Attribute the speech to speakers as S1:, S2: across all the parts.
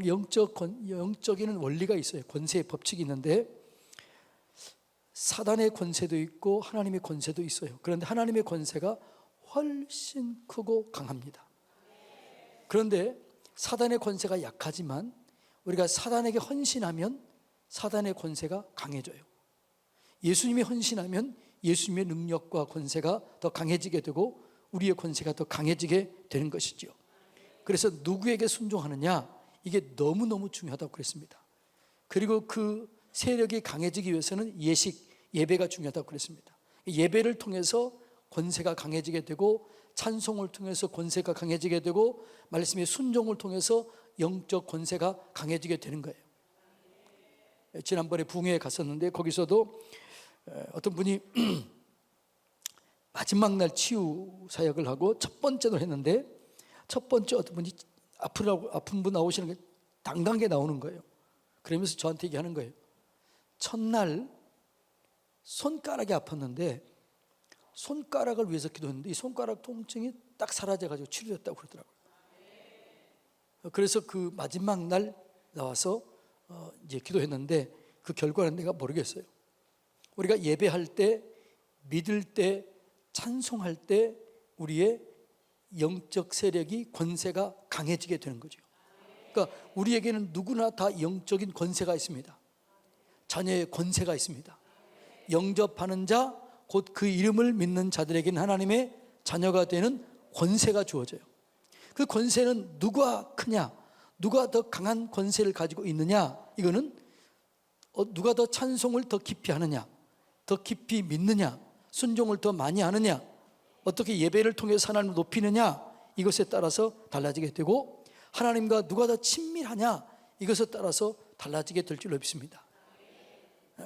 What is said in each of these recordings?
S1: 영적인 원리가 있어요. 권세의 법칙이 있는데 사단의 권세도 있고 하나님의 권세도 있어요. 그런데 하나님의 권세가 훨씬 크고 강합니다. 그런데 사단의 권세가 약하지만 우리가 사단에게 헌신하면 사단의 권세가 강해져요. 예수님이 헌신하면 예수님의 능력과 권세가 더 강해지게 되고 우리의 권세가 더 강해지게 되는 것이죠. 그래서 누구에게 순종하느냐, 이게 너무너무 중요하다고 그랬습니다. 그리고 그 세력이 강해지기 위해서는 예배가 중요하다고 그랬습니다. 예배를 통해서 권세가 강해지게 되고 찬송을 통해서 권세가 강해지게 되고 말씀의 순종을 통해서 영적 권세가 강해지게 되는 거예요. 지난번에 붕해에 갔었는데 거기서도 어떤 분이 마지막 날 치유 사역을 하고 첫 번째로 했는데 첫 번째 어떤 분이 아픈 분 나오시는 게 당당하게 나오는 거예요. 그러면서 저한테 얘기하는 거예요. 첫날 손가락이 아팠는데 손가락을 위해서 기도했는데 이 손가락 통증이 딱 사라져가지고 치료됐다고 그러더라고요. 그래서 그 마지막 날 나와서 이제 기도했는데 그 결과는 내가 모르겠어요. 우리가 예배할 때, 믿을 때, 찬송할 때 우리의 영적 세력이 권세가 강해지게 되는 거죠. 그러니까 우리에게는 누구나 다 영적인 권세가 있습니다. 자녀의 권세가 있습니다. 영접하는 자, 곧 그 이름을 믿는 자들에게는 하나님의 자녀가 되는 권세가 주어져요. 그 권세는 누가 크냐, 누가 더 강한 권세를 가지고 있느냐, 이거는 누가 더 찬송을 더 깊이 하느냐, 더 깊이 믿느냐, 순종을 더 많이 하느냐, 어떻게 예배를 통해서 하나님을 높이느냐, 이것에 따라서 달라지게 되고 하나님과 누가 더 친밀하냐, 이것에 따라서 달라지게 될 줄 믿습니다.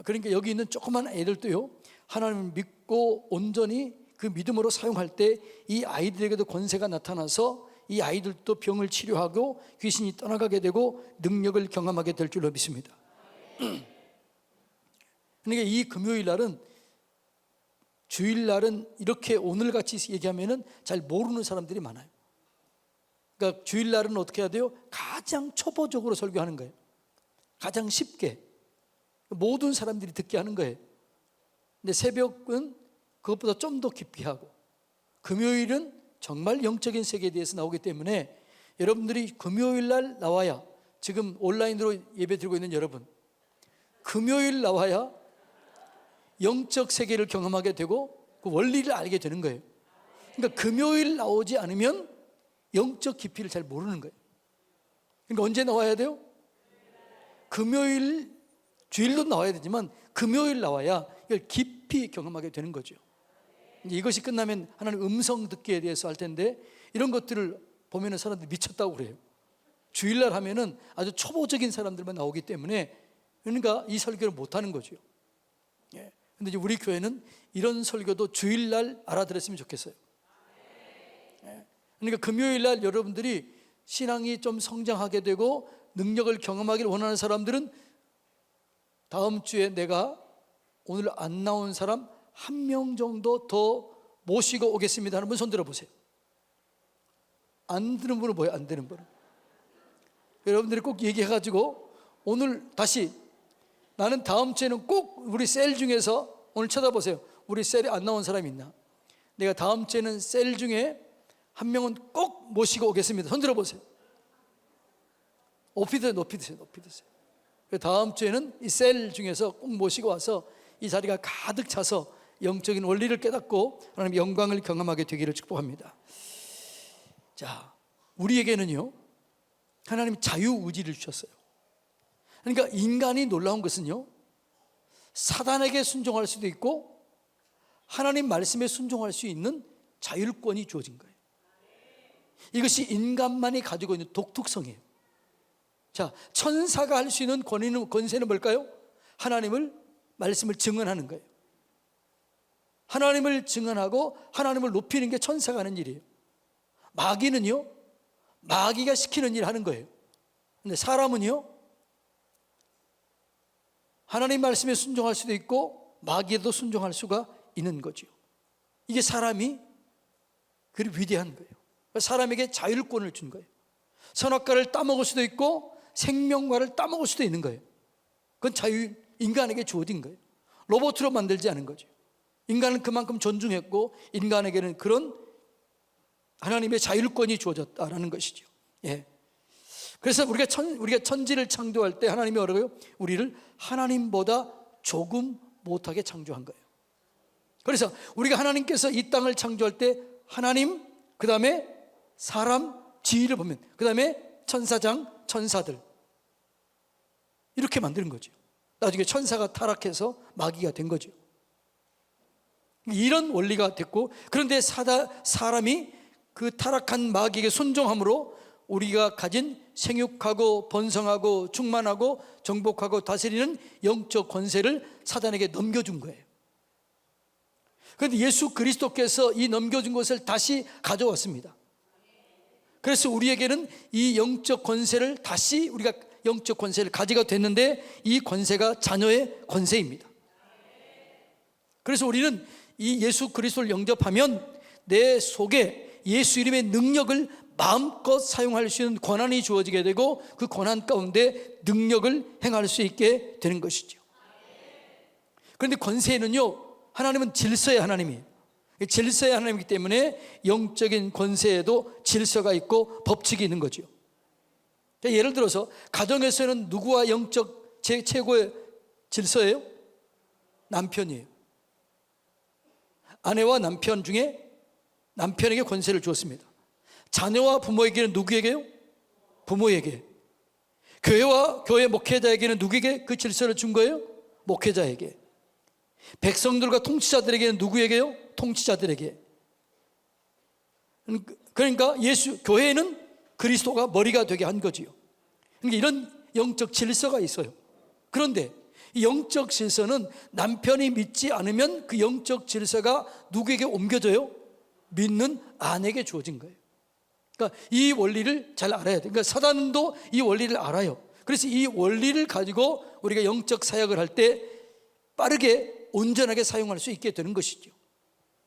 S1: 그러니까 여기 있는 조그만 애들도요, 하나님을 믿고 온전히 그 믿음으로 사용할 때 이 아이들에게도 권세가 나타나서 이 아이들도 병을 치료하고 귀신이 떠나가게 되고 능력을 경험하게 될 줄로 믿습니다. 그러니까 이 금요일 날은, 주일날은 이렇게 오늘같이 얘기하면 잘 모르는 사람들이 많아요. 그러니까 주일날은 어떻게 해야 돼요? 가장 초보적으로 설교하는 거예요. 가장 쉽게 모든 사람들이 듣게 하는 거예요. 근데 새벽은 그것보다 좀 더 깊게 하고, 금요일은 정말 영적인 세계에 대해서 나오기 때문에 여러분들이 금요일 날 나와야, 지금 온라인으로 예배 드리고 있는 여러분, 금요일 나와야 영적 세계를 경험하게 되고 그 원리를 알게 되는 거예요. 그러니까 금요일 나오지 않으면 영적 깊이를 잘 모르는 거예요. 그러니까 언제 나와야 돼요? 금요일, 주일도 나와야 되지만 금요일 나와야 이걸 깊이 경험하게 되는 거죠. 이제 이것이 끝나면 하나님 음성 듣기에 대해서 할 텐데, 이런 것들을 보면 사람들이 미쳤다고 그래요. 주일날 하면은 아주 초보적인 사람들만 나오기 때문에, 그러니까 이 설교를 못하는 거죠. 근데 이제 우리 교회는 이런 설교도 주일날 알아들었으면 좋겠어요. 그러니까 금요일날 여러분들이 신앙이 좀 성장하게 되고 능력을 경험하기를 원하는 사람들은 다음 주에 내가 오늘 안 나온 사람 1명 정도 더 모시고 오겠습니다 하는 분 손 들어보세요. 안 드는 분은 뭐예요? 안 되는 분은. 여러분들이 꼭 얘기해가지고 오늘 다시, 나는 다음 주에는 꼭 우리 셀 중에서, 오늘 쳐다보세요. 우리 셀에 안 나온 사람이 있나? 내가 다음 주에는 셀 중에 1명은 꼭 모시고 오겠습니다. 손 들어보세요. 높이 드세요. 다음 주에는 이 셀 중에서 꼭 모시고 와서 이 자리가 가득 차서 영적인 원리를 깨닫고 하나님의 영광을 경험하게 되기를 축복합니다. 자, 우리에게는요, 하나님이 자유의지를 주셨어요. 그러니까 인간이 놀라운 것은요, 사단에게 순종할 수도 있고 하나님 말씀에 순종할 수 있는 자율권이 주어진 거예요. 이것이 인간만이 가지고 있는 독특성이에요. 자, 천사가 할 수 있는 권세는 뭘까요? 하나님을, 말씀을 증언하는 거예요. 하나님을 증언하고 하나님을 높이는 게 천사가 하는 일이에요. 마귀는요, 마귀가 시키는 일을 하는 거예요. 근데 사람은요, 하나님 말씀에 순종할 수도 있고 마귀에도 순종할 수가 있는 거죠. 이게 사람이 그리 위대한 거예요. 사람에게 자율권을 준 거예요. 선악과를 따먹을 수도 있고 생명과를 따먹을 수도 있는 거예요. 그건 인간에게 주어진 거예요. 로봇으로 만들지 않은 거죠. 인간은 그만큼 존중했고 인간에게는 그런 하나님의 자율권이 주어졌다라는 것이죠. 예. 그래서 우리가 천지를 창조할 때 하나님이 뭐라고요? 우리를 하나님보다 조금 못하게 창조한 거예요. 그래서 우리가 하나님께서 이 땅을 창조할 때 하나님, 그 다음에 사람, 지위를 보면 그 다음에 천사장, 천사들 이렇게 만드는 거죠. 나중에 천사가 타락해서 마귀가 된 거죠. 이런 원리가 됐고, 그런데 사람이 그 타락한 마귀에게 순종함으로 우리가 가진 생육하고 번성하고 충만하고 정복하고 다스리는 영적 권세를 사단에게 넘겨준 거예요. 그런데 예수 그리스도께서 이 넘겨준 것을 다시 가져왔습니다. 그래서 우리에게는 이 영적 권세를 다시 우리가 영적 권세를 가지게 됐는데, 이 권세가 자녀의 권세입니다. 그래서 우리는 이 예수 그리스도를 영접하면 내 속에 예수 이름의 능력을 마음껏 사용할 수 있는 권한이 주어지게 되고, 그 권한 가운데 능력을 행할 수 있게 되는 것이죠. 그런데 권세는요, 하나님은 질서의 하나님이에요. 질서의 하나님이기 때문에 영적인 권세에도 질서가 있고 법칙이 있는 거죠. 예를 들어서 가정에서는 누구와 영적 최고의 질서예요? 남편이에요. 아내와 남편 중에 남편에게 권세를 주었습니다. 자녀와 부모에게는 누구에게요? 부모에게. 교회와 교회 목회자에게는 누구에게 그 질서를 준 거예요? 목회자에게. 백성들과 통치자들에게는 누구에게요? 통치자들에게. 그러니까 교회는 그리스도가 머리가 되게 한 거지요. 그러니까 이런 영적 질서가 있어요. 그런데 이 영적 질서는 남편이 믿지 않으면 그 영적 질서가 누구에게 옮겨져요? 믿는 아내에게 주어진 거예요. 그러니까 이 원리를 잘 알아야 돼요. 그러니까 사단도 이 원리를 알아요. 그래서 이 원리를 가지고 우리가 영적 사역을 할 때 빠르게 온전하게 사용할 수 있게 되는 것이죠.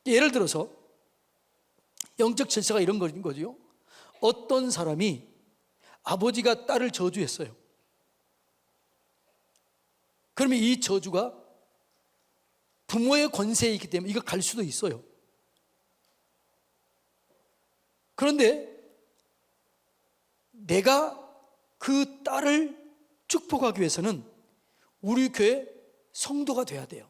S1: 예를 들어서 영적 질서가 이런 거죠. 어떤 사람이 아버지가 딸을 저주했어요. 그러면 이 저주가 부모의 권세에 있기 때문에 이거 갈 수도 있어요. 그런데 내가 그 딸을 축복하기 위해서는 우리 교회 성도가 돼야 돼요.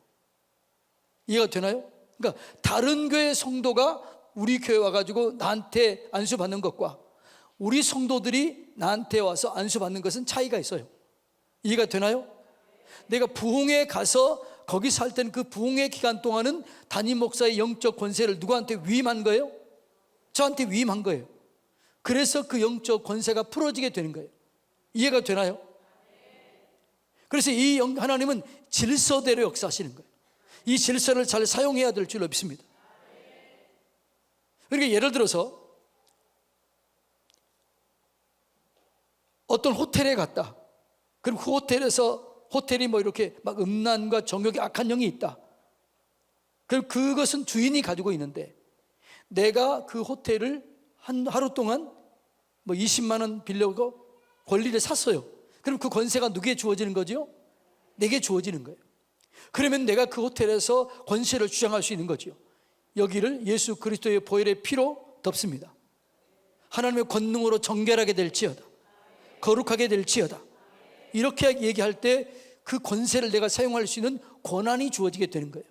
S1: 이해가 되나요? 그러니까 다른 교회 성도가 우리 교회 와가지고 나한테 안수받는 것과 우리 성도들이 나한테 와서 안수받는 것은 차이가 있어요. 이해가 되나요? 내가 부흥회 가서 거기 살 때는 그 부흥회 기간 동안은 담임 목사의 영적 권세를 누구한테 위임한 거예요? 저한테 위임한 거예요. 그래서 그 영적 권세가 풀어지게 되는 거예요. 이해가 되나요? 그래서 이 하나님은 질서대로 역사하시는 거예요. 이 질서를 잘 사용해야 될 줄로 믿습니다. 그러니까 예를 들어서 어떤 호텔에 갔다. 그럼 그 호텔이 뭐 이렇게 막 음란과 정욕이 악한 영이 있다. 그럼 그것은 주인이 가지고 있는데 내가 그 호텔을 하루 동안 뭐 20만 원 빌려고 권리를 샀어요. 그럼 그 권세가 누구에게 주어지는 거죠? 내게 주어지는 거예요. 그러면 내가 그 호텔에서 권세를 주장할 수 있는 거죠. 여기를 예수 그리스도의 보혈의 피로 덮습니다. 하나님의 권능으로 정결하게 될지어다. 거룩하게 될지어다. 이렇게 얘기할 때 그 권세를 내가 사용할 수 있는 권한이 주어지게 되는 거예요.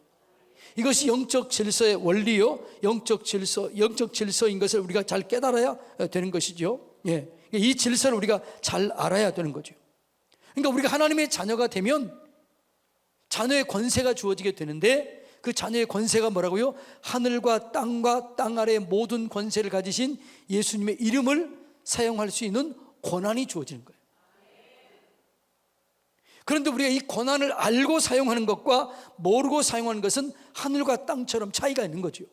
S1: 이것이 영적 질서의 원리요, 영적 질서인 것을 우리가 잘 깨달아야 되는 것이죠. 예, 이 질서를 우리가 잘 알아야 되는 거죠. 그러니까 우리가 하나님의 자녀가 되면 자녀의 권세가 주어지게 되는데, 그 자녀의 권세가 뭐라고요? 하늘과 땅 아래의 모든 권세를 가지신 예수님의 이름을 사용할 수 있는 권한이 주어지는 거예요. 그런데 우리가 이 권한을 알고 사용하는 것과 모르고 사용하는 것은 하늘과 땅처럼 차이가 있는 거죠.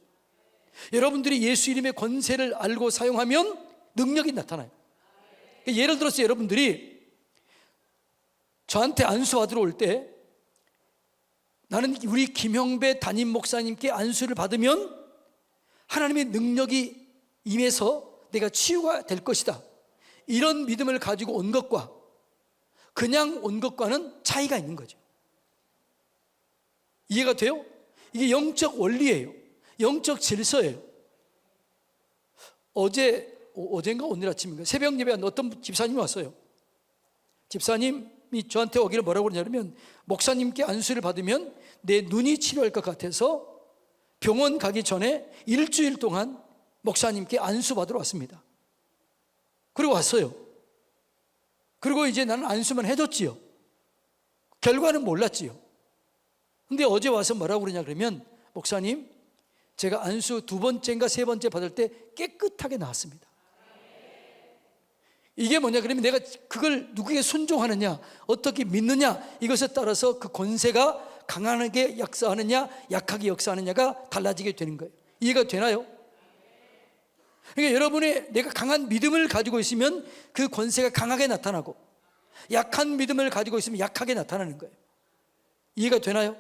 S1: 여러분들이 예수 이름의 권세를 알고 사용하면 능력이 나타나요. 예를 들어서 여러분들이 저한테 안수받으러 올 때 나는 우리 김형배 담임 목사님께 안수를 받으면 하나님의 능력이 임해서 내가 치유가 될 것이다, 이런 믿음을 가지고 온 것과 그냥 온 것과는 차이가 있는 거죠. 이해가 돼요? 이게 영적 원리예요. 영적 질서예요. 어젠가 오늘 아침인가 새벽 예배한 어떤 집사님이 왔어요. 집사님이 저한테 오기를 뭐라고 그러냐면, 목사님께 안수를 받으면 내 눈이 치료할 것 같아서 병원 가기 전에 일주일 동안 목사님께 안수 받으러 왔습니다. 그리고 왔어요. 그리고 이제 나는 안수만 해줬지요. 결과는 몰랐지요. 근데 어제 와서 뭐라고 그러냐 그러면, 목사님, 제가 안수 2번째인가 3번째 받을 때 깨끗하게 나왔습니다. 이게 뭐냐 그러면, 내가 그걸 누구에게 순종하느냐, 어떻게 믿느냐, 이것에 따라서 그 권세가 강하게 역사하느냐 약하게 역사하느냐가 달라지게 되는 거예요. 이해가 되나요? 그러니까 여러분의 내가 강한 믿음을 가지고 있으면 그 권세가 강하게 나타나고, 약한 믿음을 가지고 있으면 약하게 나타나는 거예요. 이해가 되나요?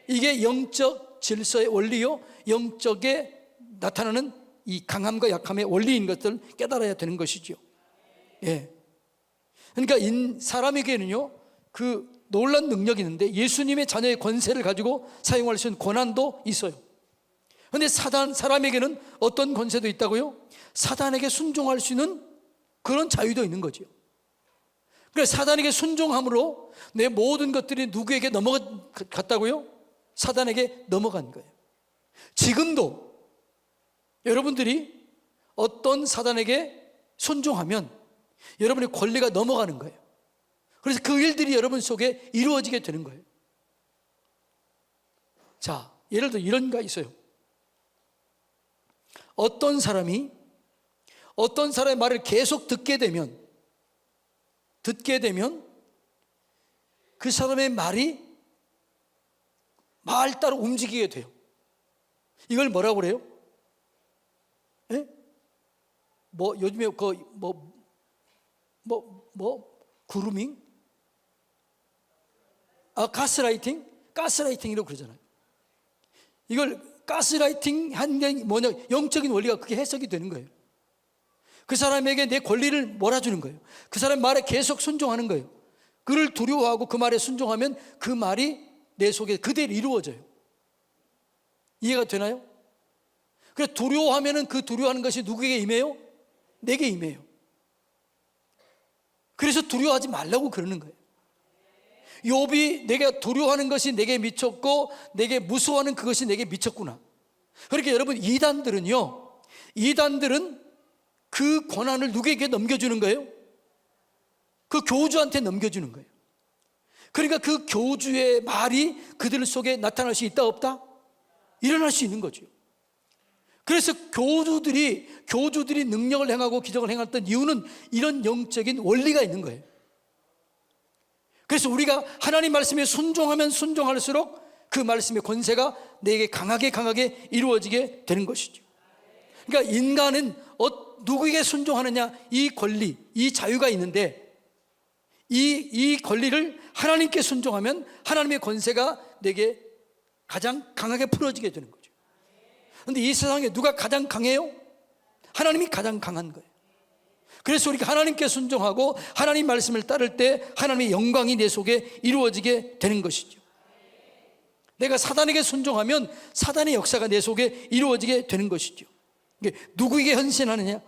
S1: 이게 영적 질서의 원리요, 영적에 나타나는 이 강함과 약함의 원리인 것을 깨달아야 되는 것이죠. 예. 그러니까 사람에게는요, 그 놀라운 능력이 있는데, 예수님의 자녀의 권세를 가지고 사용할 수 있는 권한도 있어요. 그런데 사람에게는 어떤 권세도 있다고요? 사단에게 순종할 수 있는 그런 자유도 있는 거죠. 그래서 사단에게 순종함으로 내 모든 것들이 누구에게 넘어갔다고요? 사단에게 넘어간 거예요. 지금도 여러분들이 어떤 사단에게 순종하면 여러분의 권리가 넘어가는 거예요. 그래서 그 일들이 여러분 속에 이루어지게 되는 거예요. 자, 예를 들어 이런 거 있어요. 어떤 사람의 말을 계속 듣게 되면 그 사람의 말이 말 따라 움직이게 돼요. 이걸 뭐라고 그래요? 예? 뭐 요즘에 그루밍? 가스라이팅이라고 그러잖아요. 이걸 가스라이팅 한 게 뭐냐, 영적인 원리가 그게 해석이 되는 거예요. 그 사람에게 내 권리를 몰아주는 거예요. 그 사람 말에 계속 순종하는 거예요. 그를 두려워하고 그 말에 순종하면 그 말이 내 속에 그대로 이루어져요. 이해가 되나요? 그래서 두려워하면은 그 두려워하는 것이 누구에게 임해요? 내게 임해요. 그래서 두려워하지 말라고 그러는 거예요. 욥이 내가 두려워하는 것이 내게 미쳤고 내게 무서워하는 그것이 내게 미쳤구나. 그러니까 여러분, 이단들은 그 권한을 누구에게 넘겨주는 거예요? 그 교주한테 넘겨주는 거예요. 그러니까 그 교주의 말이 그들 속에 나타날 수 있다 없다? 일어날 수 있는 거죠. 그래서 교주들이 능력을 행하고 기적을 행했던 이유는 이런 영적인 원리가 있는 거예요. 그래서 우리가 하나님 말씀에 순종하면 순종할수록 그 말씀의 권세가 내게 강하게 이루어지게 되는 것이죠. 그러니까 인간은 누구에게 순종하느냐, 이 권리, 이 자유가 있는데, 이 권리를 하나님께 순종하면 하나님의 권세가 내게 가장 강하게 풀어지게 되는 거죠. 그런데 이 세상에 누가 가장 강해요? 하나님이 가장 강한 거예요. 그래서 우리가 하나님께 순종하고 하나님 말씀을 따를 때 하나님의 영광이 내 속에 이루어지게 되는 것이죠. 내가 사단에게 순종하면 사단의 역사가 내 속에 이루어지게 되는 것이죠. 누구에게 헌신하느냐,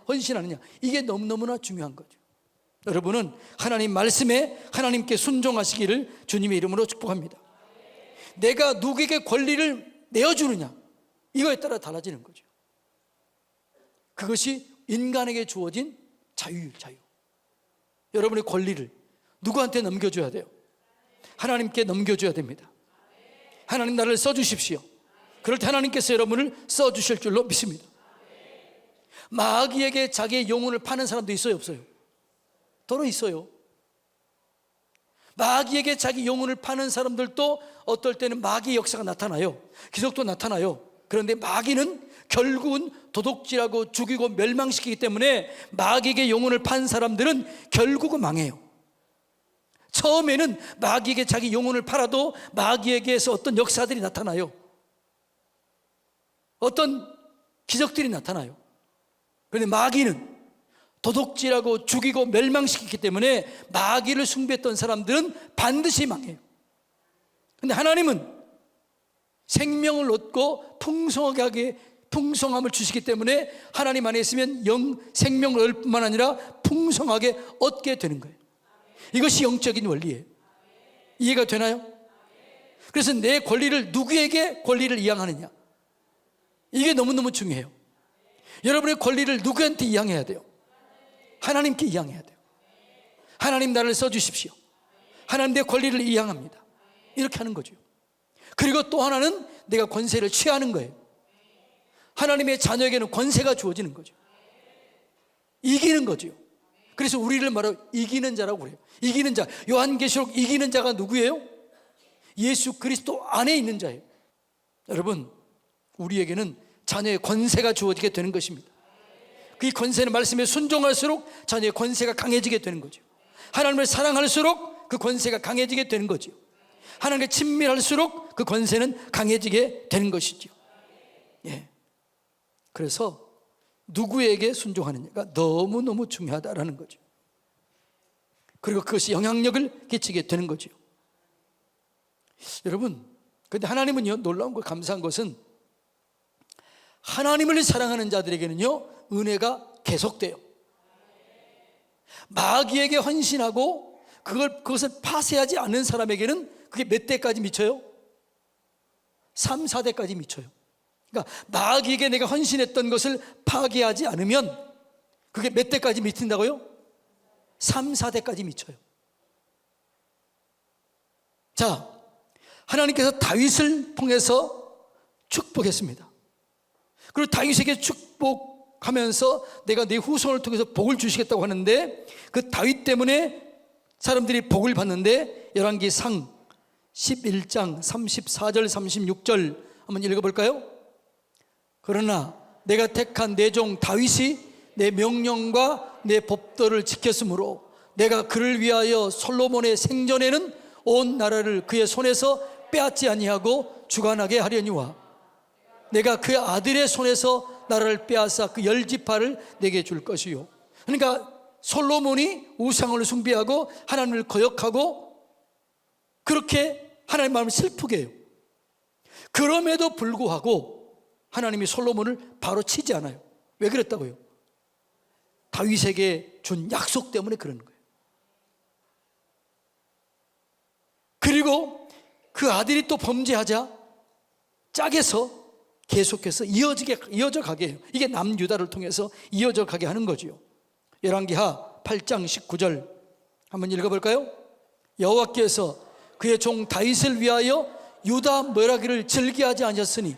S1: 이게 너무너무나 중요한 거죠. 여러분은 하나님 말씀에 하나님께 순종하시기를 주님의 이름으로 축복합니다. 내가 누구에게 권리를 내어주느냐, 이거에 따라 달라지는 거죠. 그것이 인간에게 주어진 자유. 여러분의 권리를 누구한테 넘겨줘야 돼요? 하나님께 넘겨줘야 됩니다. 하나님 나를 써주십시오. 그럴 때 하나님께서 여러분을 써주실 줄로 믿습니다. 마귀에게 자기의 영혼을 파는 사람도 있어요, 없어요? 더러 있어요. 마귀에게 자기 영혼을 파는 사람들도 어떨 때는 마귀의 역사가 나타나요. 기적도 나타나요. 그런데 마귀는 결국은 도둑질하고 죽이고 멸망시키기 때문에 마귀에게 영혼을 판 사람들은 결국은 망해요. 처음에는 마귀에게 자기 영혼을 팔아도 마귀에게서 어떤 역사들이 나타나요. 어떤 기적들이 나타나요. 그런데 마귀는 도둑질하고 죽이고 멸망시켰기 때문에 마귀를 숭배했던 사람들은 반드시 망해요. 근데 하나님은 생명을 얻고 풍성함을 주시기 때문에 하나님 안에 있으면 생명을 얻을 뿐만 아니라 풍성하게 얻게 되는 거예요. 이것이 영적인 원리예요. 이해가 되나요? 그래서 내 권리를, 누구에게 권리를 이양하느냐, 이게 너무너무 중요해요. 여러분의 권리를 누구한테 이양해야 돼요? 하나님께 이양해야 돼요. 하나님 나를 써주십시오. 하나님 내 권리를 이양합니다. 이렇게 하는 거죠. 그리고 또 하나는 내가 권세를 취하는 거예요. 하나님의 자녀에게는 권세가 주어지는 거죠. 이기는 거죠. 그래서 우리를 말하고 이기는 자라고 그래요. 이기는 자, 요한계시록 이기는 자가 누구예요? 예수 그리스도 안에 있는 자예요. 여러분, 우리에게는 자녀의 권세가 주어지게 되는 것입니다. 그 권세는 말씀에 순종할수록 자녀의 권세가 강해지게 되는 거죠. 하나님을 사랑할수록 그 권세가 강해지게 되는 거죠. 하나님께 친밀할수록 그 권세는 강해지게 되는 것이죠. 예. 그래서 누구에게 순종하느냐가 너무너무 중요하다라는 거죠. 그리고 그것이 영향력을 끼치게 되는 거죠. 여러분, 근데 하나님은요, 놀라운 거, 감사한 것은 하나님을 사랑하는 자들에게는요, 은혜가 계속돼요. 마귀에게 헌신하고 그것을 파쇄하지 않는 사람에게는 그게 몇 대까지 미쳐요? 3, 4대까지 미쳐요. 그러니까 마귀에게 내가 헌신했던 것을 파괴하지 않으면 그게 몇 대까지 미친다고요? 3, 4대까지 미쳐요. 자, 하나님께서 다윗을 통해서 축복했습니다. 그리고 다윗에게 축복하면서 내가 네 후손을 통해서 복을 주시겠다고 하는데, 그 다윗 때문에 사람들이 복을 받는데, 열왕기상 11장 34절 36절 한번 읽어볼까요? 그러나 내가 택한 내 종 다윗이 내 명령과 내 법도를 지켰으므로 내가 그를 위하여 솔로몬의 생전에는 온 나라를 그의 손에서 빼앗지 아니하고 주관하게 하려니와 내가 그 아들의 손에서 나라를 빼앗아 그 10지파를 내게 줄 것이요. 그러니까 솔로몬이 우상을 숭배하고 하나님을 거역하고 그렇게 하나님 마음을 슬프게 해요. 그럼에도 불구하고 하나님이 솔로몬을 바로 치지 않아요. 왜 그랬다고요? 다윗에게 준 약속 때문에 그러는 거예요. 그리고 그 아들이 또 범죄하자 짝에서 계속해서 이어져 가게 해요. 이게 남유다를 통해서 이어져 가게 하는 거죠. 열왕기하 8장 19절 한번 읽어볼까요? 여호와께서 그의 종 다윗을 위하여 유다 멸하기를 즐겨하지 않으셨으니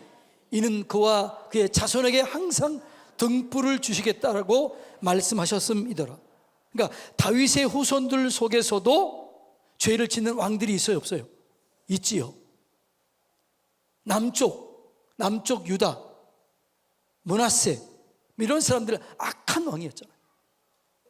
S1: 이는 그와 그의 자손에게 항상 등불을 주시겠다라고 말씀하셨음이더라. 그러니까 다윗의 후손들 속에서도 죄를 짓는 왕들이 있어요, 없어요? 있지요. 남쪽 유다, 므낫세 이런 사람들은 악한 왕이었잖아요.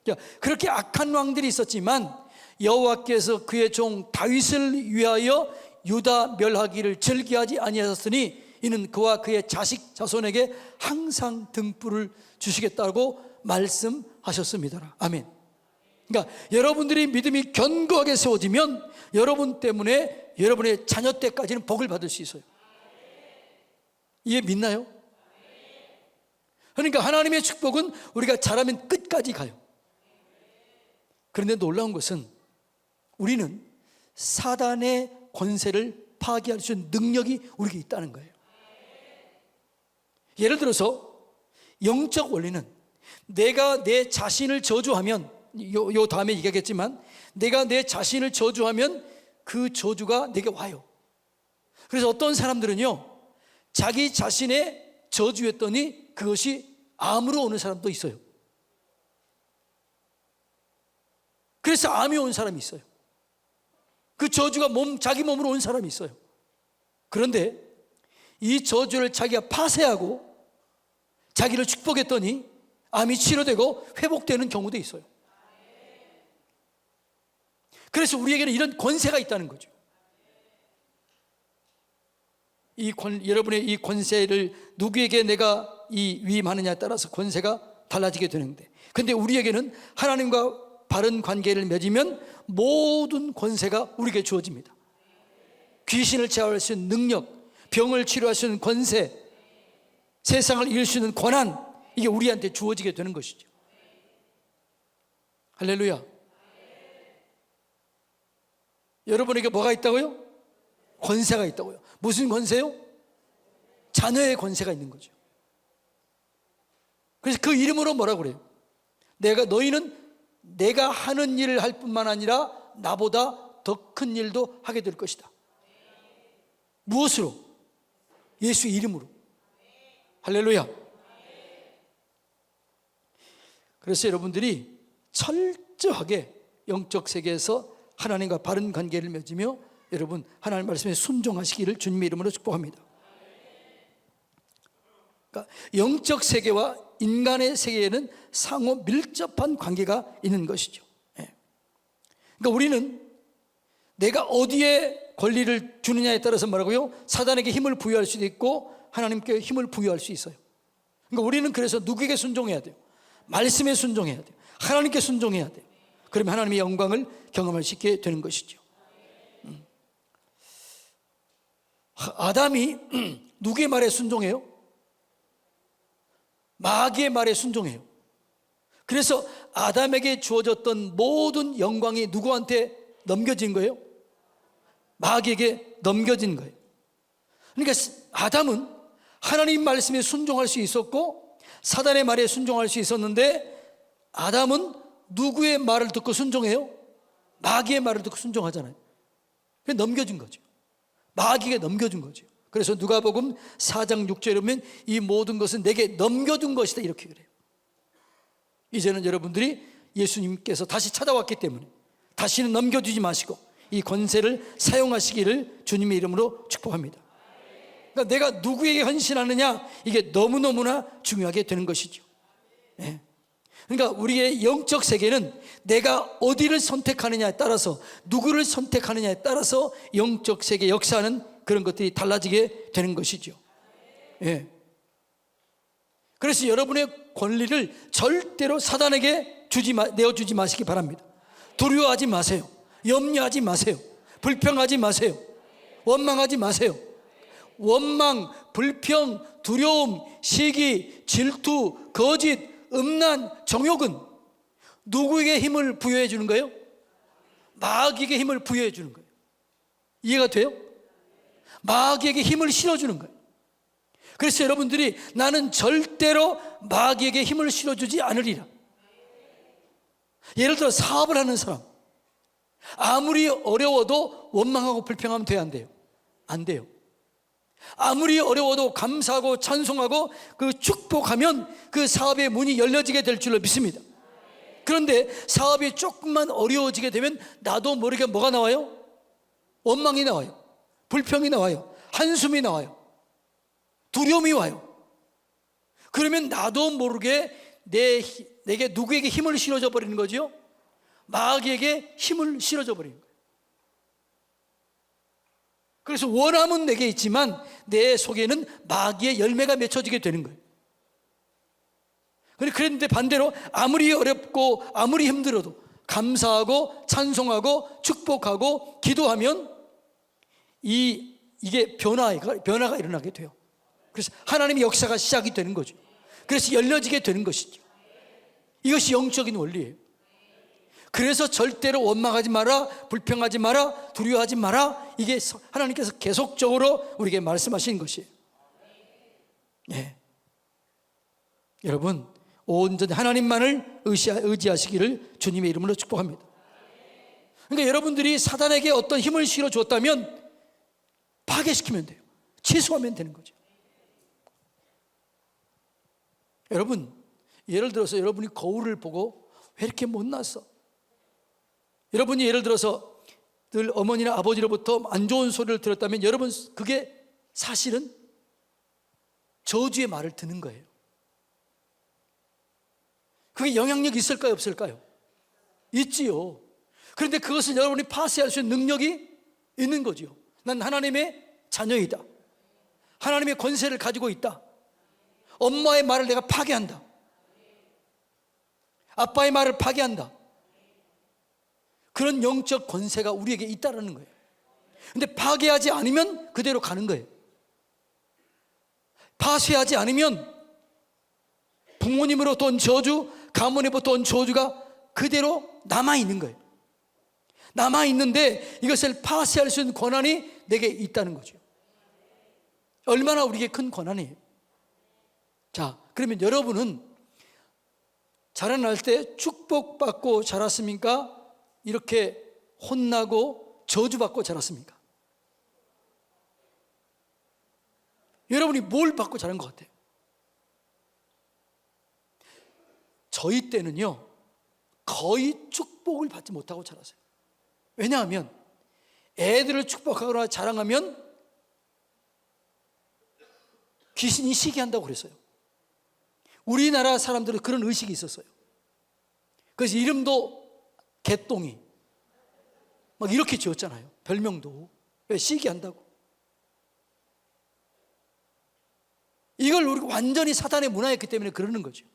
S1: 그러니까 그렇게 악한 왕들이 있었지만 여호와께서 그의 종 다윗을 위하여 유다 멸하기를 즐겨하지 아니하셨으니 이는 그와 그의 자식 자손에게 항상 등불을 주시겠다고 말씀하셨습니다. 아멘. 그러니까 여러분들이 믿음이 견고하게 세워지면 여러분 때문에 여러분의 자녀 때까지는 복을 받을 수 있어요. 이해 믿나요? 그러니까 하나님의 축복은 우리가 잘하면 끝까지 가요. 그런데 놀라운 것은 우리는 사단의 권세를 파괴할 수 있는 능력이 우리에게 있다는 거예요. 예를 들어서 영적 원리는 내가 내 자신을 저주하면, 요 다음에 얘기하겠지만, 내가 내 자신을 저주하면 그 저주가 내게 와요. 그래서 어떤 사람들은요, 자기 자신의 저주했더니 그것이 암으로 오는 사람도 있어요. 그래서 암이 온 사람이 있어요. 그 저주가 자기 몸으로 온 사람이 있어요. 그런데 이 저주를 자기가 파쇄하고 자기를 축복했더니 암이 치료되고 회복되는 경우도 있어요. 그래서 우리에게는 이런 권세가 있다는 거죠. 여러분의 이 권세를 누구에게 내가 위임하느냐에 따라서 권세가 달라지게 되는데, 근데 우리에게는 하나님과 바른 관계를 맺으면 모든 권세가 우리에게 주어집니다. 귀신을 제어할 수 있는 능력, 병을 치료할 수 있는 권세, 세상을 이길 수 있는 권한, 이게 우리한테 주어지게 되는 것이죠. 할렐루야. 여러분에게 뭐가 있다고요? 권세가 있다고요. 무슨 권세요? 자녀의 권세가 있는 거죠. 그래서 그 이름으로 뭐라고 그래요? 너희는 내가 하는 일을 할 뿐만 아니라 나보다 더 큰 일도 하게 될 것이다. 무엇으로? 예수 이름으로. 할렐루야. 그래서 여러분들이 철저하게 영적 세계에서 하나님과 바른 관계를 맺으며 여러분 하나님 말씀에 순종하시기를 주님의 이름으로 축복합니다. 그러니까 영적 세계와 인간의 세계에는 상호 밀접한 관계가 있는 것이죠. 그러니까 우리는 내가 어디에 권리를 주느냐에 따라서 뭐라고요? 사단에게 힘을 부여할 수도 있고 하나님께 힘을 부여할 수 있어요. 그러니까 우리는 그래서 누구에게 순종해야 돼요? 말씀에 순종해야 돼요. 하나님께 순종해야 돼요. 그러면 하나님의 영광을 경험할 수 있게 되는 것이죠. 아담이 누구의 말에 순종해요? 마귀의 말에 순종해요. 그래서 아담에게 주어졌던 모든 영광이 누구한테 넘겨진 거예요? 마귀에게 넘겨진 거예요. 그러니까 아담은 하나님 말씀에 순종할 수 있었고 사단의 말에 순종할 수 있었는데, 아담은 누구의 말을 듣고 순종해요? 마귀의 말을 듣고 순종하잖아요. 그래서 넘겨준 거죠. 마귀에게 넘겨준 거죠. 그래서 누가복음 4장 6절에 보면 이 모든 것은 내게 넘겨준 것이다, 이렇게 그래요. 이제는 여러분들이 예수님께서 다시 찾아왔기 때문에 다시는 넘겨주지 마시고 이 권세를 사용하시기를 주님의 이름으로 축복합니다. 그러니까 내가 누구에게 헌신하느냐, 이게 너무너무나 중요하게 되는 것이죠. 네. 그러니까 우리의 영적 세계는 내가 어디를 선택하느냐에 따라서, 누구를 선택하느냐에 따라서 영적 세계 역사하는 그런 것들이 달라지게 되는 것이죠. 예. 그래서 여러분의 권리를 절대로 사단에게 내어주지 마시기 바랍니다. 두려워하지 마세요. 염려하지 마세요. 불평하지 마세요. 원망하지 마세요. 원망, 불평, 두려움, 시기, 질투, 거짓, 음란, 정욕은 누구에게 힘을 부여해 주는 거예요? 마귀에게 힘을 부여해 주는 거예요. 이해가 돼요? 마귀에게 힘을 실어주는 거예요. 그래서 여러분들이 나는 절대로 마귀에게 힘을 실어주지 않으리라. 예를 들어 사업을 하는 사람, 아무리 어려워도 원망하고 불평하면 돼요, 안 돼요? 안 돼요. 아무리 어려워도 감사하고 찬송하고 그 축복하면 그 사업의 문이 열려지게 될 줄로 믿습니다. 그런데 사업이 조금만 어려워지게 되면 나도 모르게 뭐가 나와요? 원망이 나와요. 불평이 나와요. 한숨이 나와요. 두려움이 와요. 그러면 나도 모르게 내게 누구에게 힘을 실어줘 버리는 거죠? 마귀에게 힘을 실어줘 버리는 거예요. 그래서 원함은 내게 있지만 내 속에는 마귀의 열매가 맺혀지게 되는 거예요. 그런데 반대로 아무리 어렵고 아무리 힘들어도 감사하고 찬송하고 축복하고 기도하면 이게 변화가 일어나게 돼요. 그래서 하나님의 역사가 시작이 되는 거죠. 그래서 열려지게 되는 것이죠. 이것이 영적인 원리예요. 그래서 절대로 원망하지 마라, 불평하지 마라, 두려워하지 마라, 이게 하나님께서 계속적으로 우리에게 말씀하시는 것이에요. 네. 여러분 온전히 하나님만을 의지하시기를 주님의 이름으로 축복합니다. 그러니까 여러분들이 사단에게 어떤 힘을 실어 줬다면 파괴시키면 돼요. 취소하면 되는 거죠. 여러분, 예를 들어서 여러분이 거울을 보고 왜 이렇게 못났어? 여러분이 예를 들어서 늘 어머니나 아버지로부터 안 좋은 소리를 들었다면 여러분 그게 사실은 저주의 말을 듣는 거예요. 그게 영향력이 있을까요, 없을까요? 있지요. 그런데 그것을 여러분이 파쇄할 수 있는 능력이 있는 거죠. 난 하나님의 자녀이다. 하나님의 권세를 가지고 있다. 엄마의 말을 내가 파괴한다. 아빠의 말을 파괴한다. 그런 영적 권세가 우리에게 있다는 거예요. 근데 파괴하지 않으면 그대로 가는 거예요. 파쇄하지 않으면 부모님으로부터 온 저주, 가문으로부터 온 저주가 그대로 남아있는 거예요. 남아있는데 이것을 파쇄할 수 있는 권한이 내게 있다는 거죠. 얼마나 우리에게 큰 권한이에요. 자, 그러면 여러분은 자라날 때 축복받고 자랐습니까? 이렇게 혼나고 저주받고 자랐습니까? 여러분이 뭘 받고 자란 것 같아요? 저희 때는요, 거의 축복을 받지 못하고 자랐어요. 왜냐하면 애들을 축복하거나 자랑하면 귀신이 시기한다고 그랬어요. 우리나라 사람들은 그런 의식이 있었어요. 그래서 이름도 개똥이 막 이렇게 지었잖아요. 별명도. 왜? 시기한다고. 이걸 우리가 완전히 사단의 문화였기 때문에 그러는 거죠.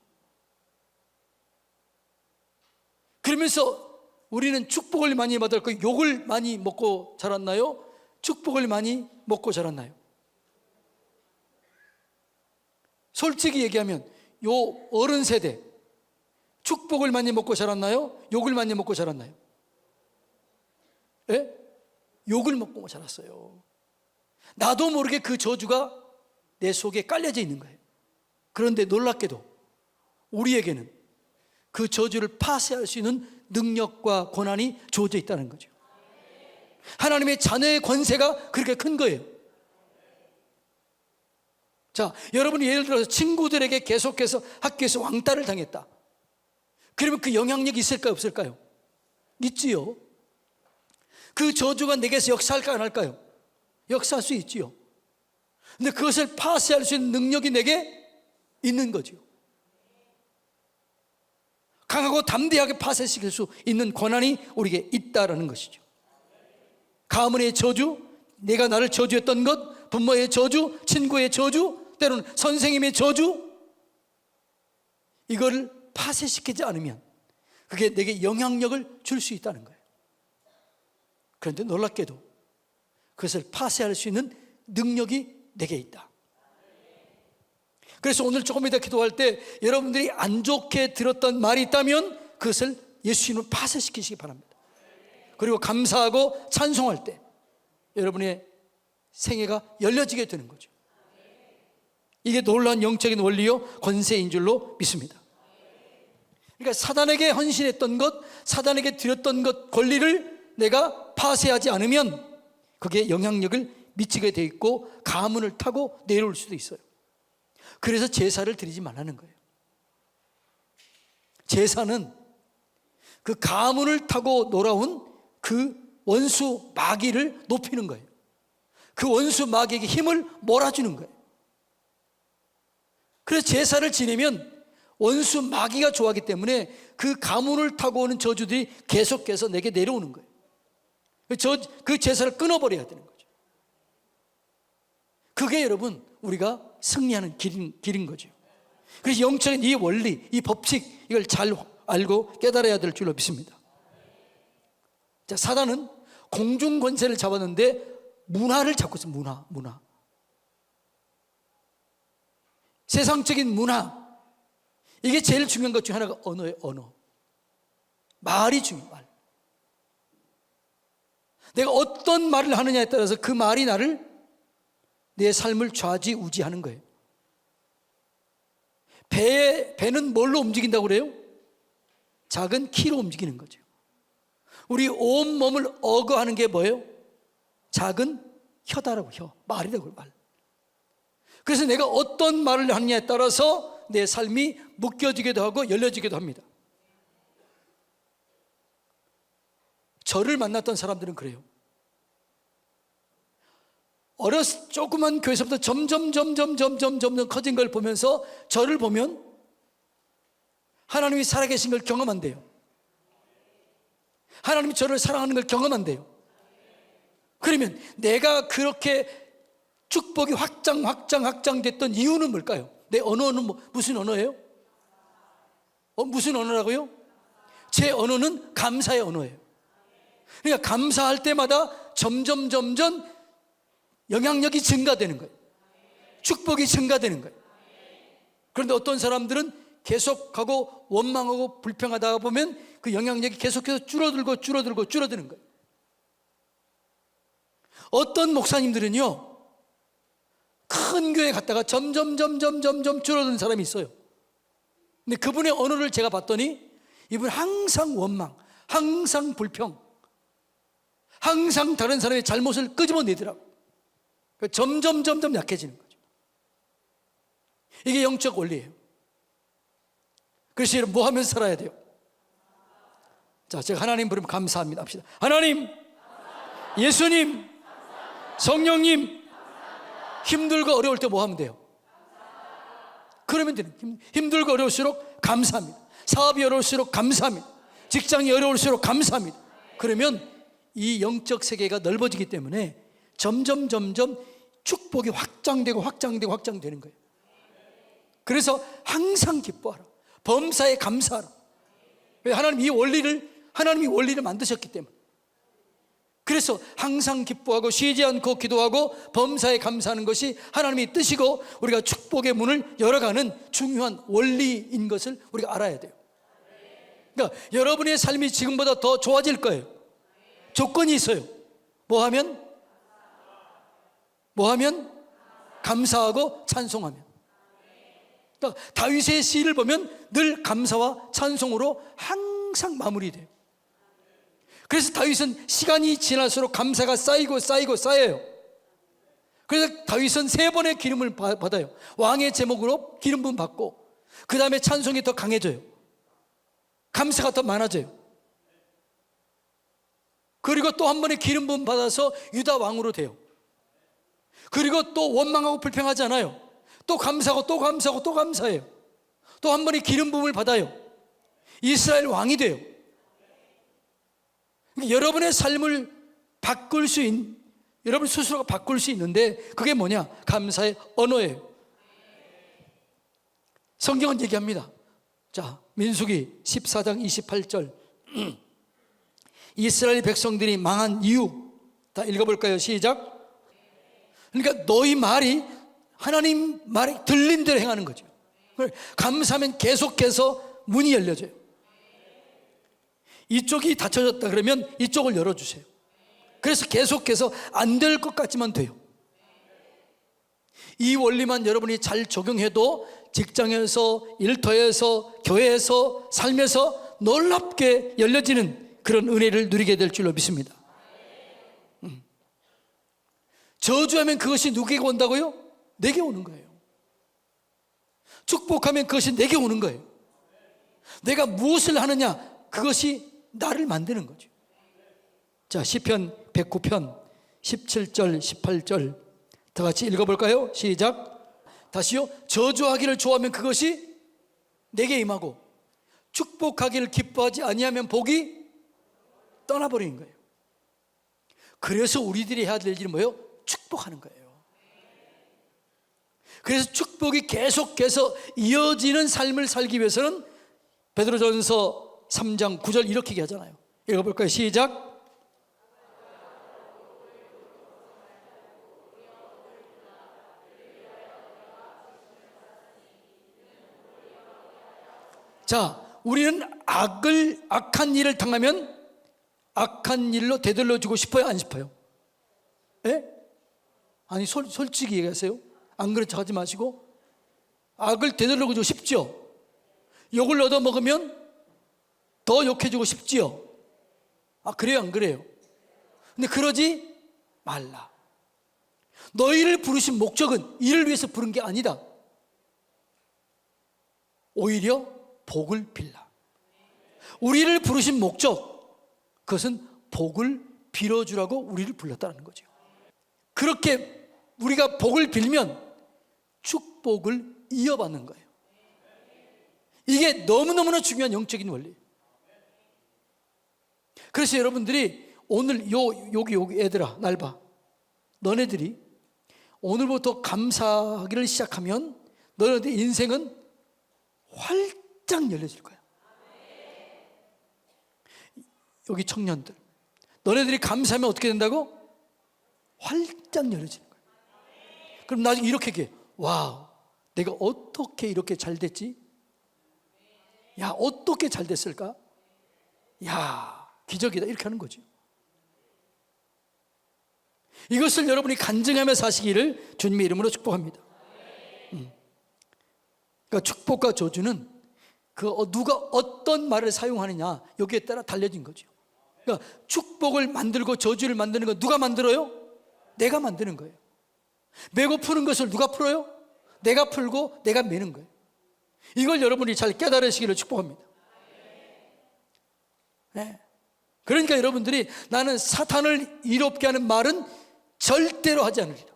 S1: 그러면서 우리는 축복을 많이 받았고 욕을 많이 먹고 자랐나요? 축복을 많이 먹고 자랐나요? 솔직히 얘기하면 요 어른 세대 축복을 많이 먹고 자랐나요? 욕을 많이 먹고 자랐나요? 예? 욕을 먹고 자랐어요. 나도 모르게 그 저주가 내 속에 깔려져 있는 거예요. 그런데 놀랍게도 우리에게는 그 저주를 파쇄할 수 있는 능력과 권한이 주어져 있다는 거죠. 하나님의 자녀의 권세가 그렇게 큰 거예요. 자, 여러분이 예를 들어서 친구들에게 계속해서 학교에서 왕따를 당했다. 그러면 그 영향력이 있을까요, 없을까요? 있지요. 그 저주가 내게서 역사할까 안 할까요? 역사할 수 있지요. 근데 그것을 파쇄할 수 있는 능력이 내게 있는 거죠. 강하고 담대하게 파쇄시킬 수 있는 권한이 우리에게 있다라는 것이죠. 가문의 저주, 내가 나를 저주했던 것, 부모의 저주, 친구의 저주, 때로는 선생님의 저주, 이걸 파쇄시키지 않으면 그게 내게 영향력을 줄 수 있다는 거예요. 그런데 놀랍게도 그것을 파쇄할 수 있는 능력이 내게 있다. 그래서 오늘 조금 이따 기도할 때 여러분들이 안 좋게 들었던 말이 있다면 그것을 예수님으로 파쇄시키시기 바랍니다. 그리고 감사하고 찬송할 때 여러분의 생애가 열려지게 되는 거죠. 이게 놀라운 영적인 원리요 권세인 줄로 믿습니다. 그러니까 사단에게 헌신했던 것, 사단에게 드렸던 것 권리를 내가 파쇄하지 않으면 그게 영향력을 미치게 돼 있고 가문을 타고 내려올 수도 있어요. 그래서 제사를 드리지 말라는 거예요. 제사는 그 가문을 타고 놀아온 그 원수 마귀를 높이는 거예요. 그 원수 마귀에게 힘을 몰아주는 거예요. 그래서 제사를 지내면 원수 마귀가 좋아하기 때문에 그 가문을 타고 오는 저주들이 계속해서 내게 내려오는 거예요. 그 제사를 끊어버려야 되는 거죠. 그게 여러분 우리가 승리하는 길인 거죠. 그래서 영적인 이 원리, 이 법칙, 이걸 잘 알고 깨달아야 될 줄로 믿습니다. 자, 사단은 공중 권세를 잡았는데 문화를 잡고 있어요. 문화. 세상적인 문화, 이게 제일 중요한 것 중 하나가 언어예요. 언어. 말이 중요해요. 말. 내가 어떤 말을 하느냐에 따라서 그 말이 나를, 내 삶을 좌지우지하는 거예요. 배는 뭘로 움직인다고 그래요? 작은 키로 움직이는 거죠. 우리 온 몸을 어거하는 게 뭐예요? 작은 혀다라고, 혀. 말이라고, 말. 그래서 내가 어떤 말을 하느냐에 따라서 내 삶이 묶여지기도 하고 열려지기도 합니다. 저를 만났던 사람들은 그래요. 조그만 교회에서부터 점점 커진 걸 보면서 저를 보면 하나님이 살아계신 걸 경험한대요. 하나님이 저를 사랑하는 걸 경험한대요. 그러면 내가 그렇게 축복이 확장됐던 이유는 뭘까요? 내 언어는 무슨 언어예요? 무슨 언어라고요? 제 언어는 감사의 언어예요. 그러니까 감사할 때마다 점점 영향력이 증가되는 거예요. 축복이 증가되는 거예요. 그런데 어떤 사람들은 계속하고 원망하고 불평하다 보면 그 영향력이 계속해서 줄어드는 거예요. 어떤 목사님들은요, 큰 교회 갔다가 점점 줄어드는 사람이 있어요. 근데 그분의 언어를 제가 봤더니 이분 항상 원망, 항상 불평, 항상 다른 사람의 잘못을 끄집어내더라고요. 점점 약해지는 거죠. 이게 영적 원리예요. 그래서 여러분 뭐 하면서 살아야 돼요? 자, 제가 하나님 부르면 감사합니다 합시다. 하나님, 예수님, 성령님, 힘들고 어려울 때 뭐 하면 돼요? 그러면 되는, 힘들고 어려울수록 감사합니다. 사업이 어려울수록 감사합니다. 직장이 어려울수록 감사합니다. 그러면 이 영적 세계가 넓어지기 때문에 점점 축복이 확장되는 거예요. 그래서 항상 기뻐하라. 범사에 감사하라. 왜? 하나님이 원리를 만드셨기 때문에. 그래서 항상 기뻐하고 쉬지 않고 기도하고 범사에 감사하는 것이 하나님의 뜻이고 우리가 축복의 문을 열어가는 중요한 원리인 것을 우리가 알아야 돼요. 그러니까 여러분의 삶이 지금보다 더 좋아질 거예요. 조건이 있어요. 뭐 하면? 감사하고 찬송하면. 그러니까 다윗의 시를 보면 늘 감사와 찬송으로 항상 마무리돼요. 그래서 다윗은 시간이 지날수록 감사가 쌓여요. 그래서 다윗은 3번의 기름을 받아요. 왕의 제목으로 기름 부음 받고, 그 다음에 찬송이 더 강해져요. 감사가 더 많아져요. 그리고 또 한 번의 기름 부음 받아서 유다 왕으로 돼요. 그리고 또 원망하고 불평하지 않아요. 또 감사하고 또 감사해요. 또 한 번의 기름 부음을 받아요. 이스라엘 왕이 돼요. 여러분의 삶을 여러분 스스로가 바꿀 수 있는데 그게 뭐냐? 감사의 언어예요. 성경은 얘기합니다. 자, 민수기 14장 28절. 이스라엘 백성들이 망한 이유 다 읽어볼까요? 시작. 그러니까 너희 말이 하나님 말이 들린 대로 행하는 거죠. 감사하면 계속해서 문이 열려져요. 이쪽이 닫혀졌다 그러면 이쪽을 열어주세요. 그래서 계속해서 안 될 것 같지만 돼요. 이 원리만 여러분이 잘 적용해도 직장에서, 일터에서, 교회에서, 삶에서 놀랍게 열려지는 그런 은혜를 누리게 될 줄로 믿습니다. 저주하면 그것이 누구에게 온다고요? 내게 오는 거예요. 축복하면 그것이 내게 오는 거예요. 내가 무엇을 하느냐, 그것이 나를 만드는 거죠. 자, 시편 109편 17절 18절 다 같이 읽어볼까요? 시작. 다시요. 저주하기를 좋아하면 그것이 내게 임하고 축복하기를 기뻐하지 아니하면 복이 떠나버리는 거예요. 그래서 우리들이 해야 될 일은 뭐예요? 축복하는 거예요. 그래서 축복이 계속해서 이어지는 삶을 살기 위해서는 베드로전서 3장 9절 이렇게 얘기하잖아요. 읽어볼까요? 시작. 자, 우리는 악한 일을 당하면 악한 일로 되돌려주고 싶어요? 안 싶어요? 예? 아니 솔직히 얘기하세요. 안 그런 척 하지 마시고. 악을 되돌려주고 싶죠? 욕을 얻어먹으면 더 욕해주고 싶지요? 아, 그래요 안 그래요? 근데 그러지 말라. 너희를 부르신 목적은 이를 위해서 부른 게 아니다. 오히려 복을 빌라. 우리를 부르신 목적, 그것은 복을 빌어주라고 우리를 불렀다는 거죠. 그렇게 우리가 복을 빌면 축복을 이어받는 거예요. 이게 너무너무나 중요한 영적인 원리예요. 그래서 여러분들이 오늘 여기 애들아, 날 봐. 너네들이 오늘부터 감사하기를 시작하면 너네들 인생은 활짝 열려질 거야. 여기 청년들, 너네들이 감사하면 어떻게 된다고? 활짝 열어지는 거예요. 그럼 나중에 이렇게 얘기해. 와우, 내가 어떻게 이렇게 잘 됐지? 야, 어떻게 잘 됐을까? 야, 기적이다. 이렇게 하는 거죠. 이것을 여러분이 간증하며 사시기를 주님의 이름으로 축복합니다. 그러니까 축복과 저주는 누가 어떤 말을 사용하느냐, 여기에 따라 달려진 거죠. 그러니까 축복을 만들고 저주를 만드는 건 누가 만들어요? 내가 만드는 거예요. 메고 푸는 것을 누가 풀어요? 내가 풀고 내가 메는 거예요. 이걸 여러분이 잘 깨달으시기를 축복합니다. 네. 그러니까 여러분들이 나는 사탄을 이롭게 하는 말은 절대로 하지 않으리라,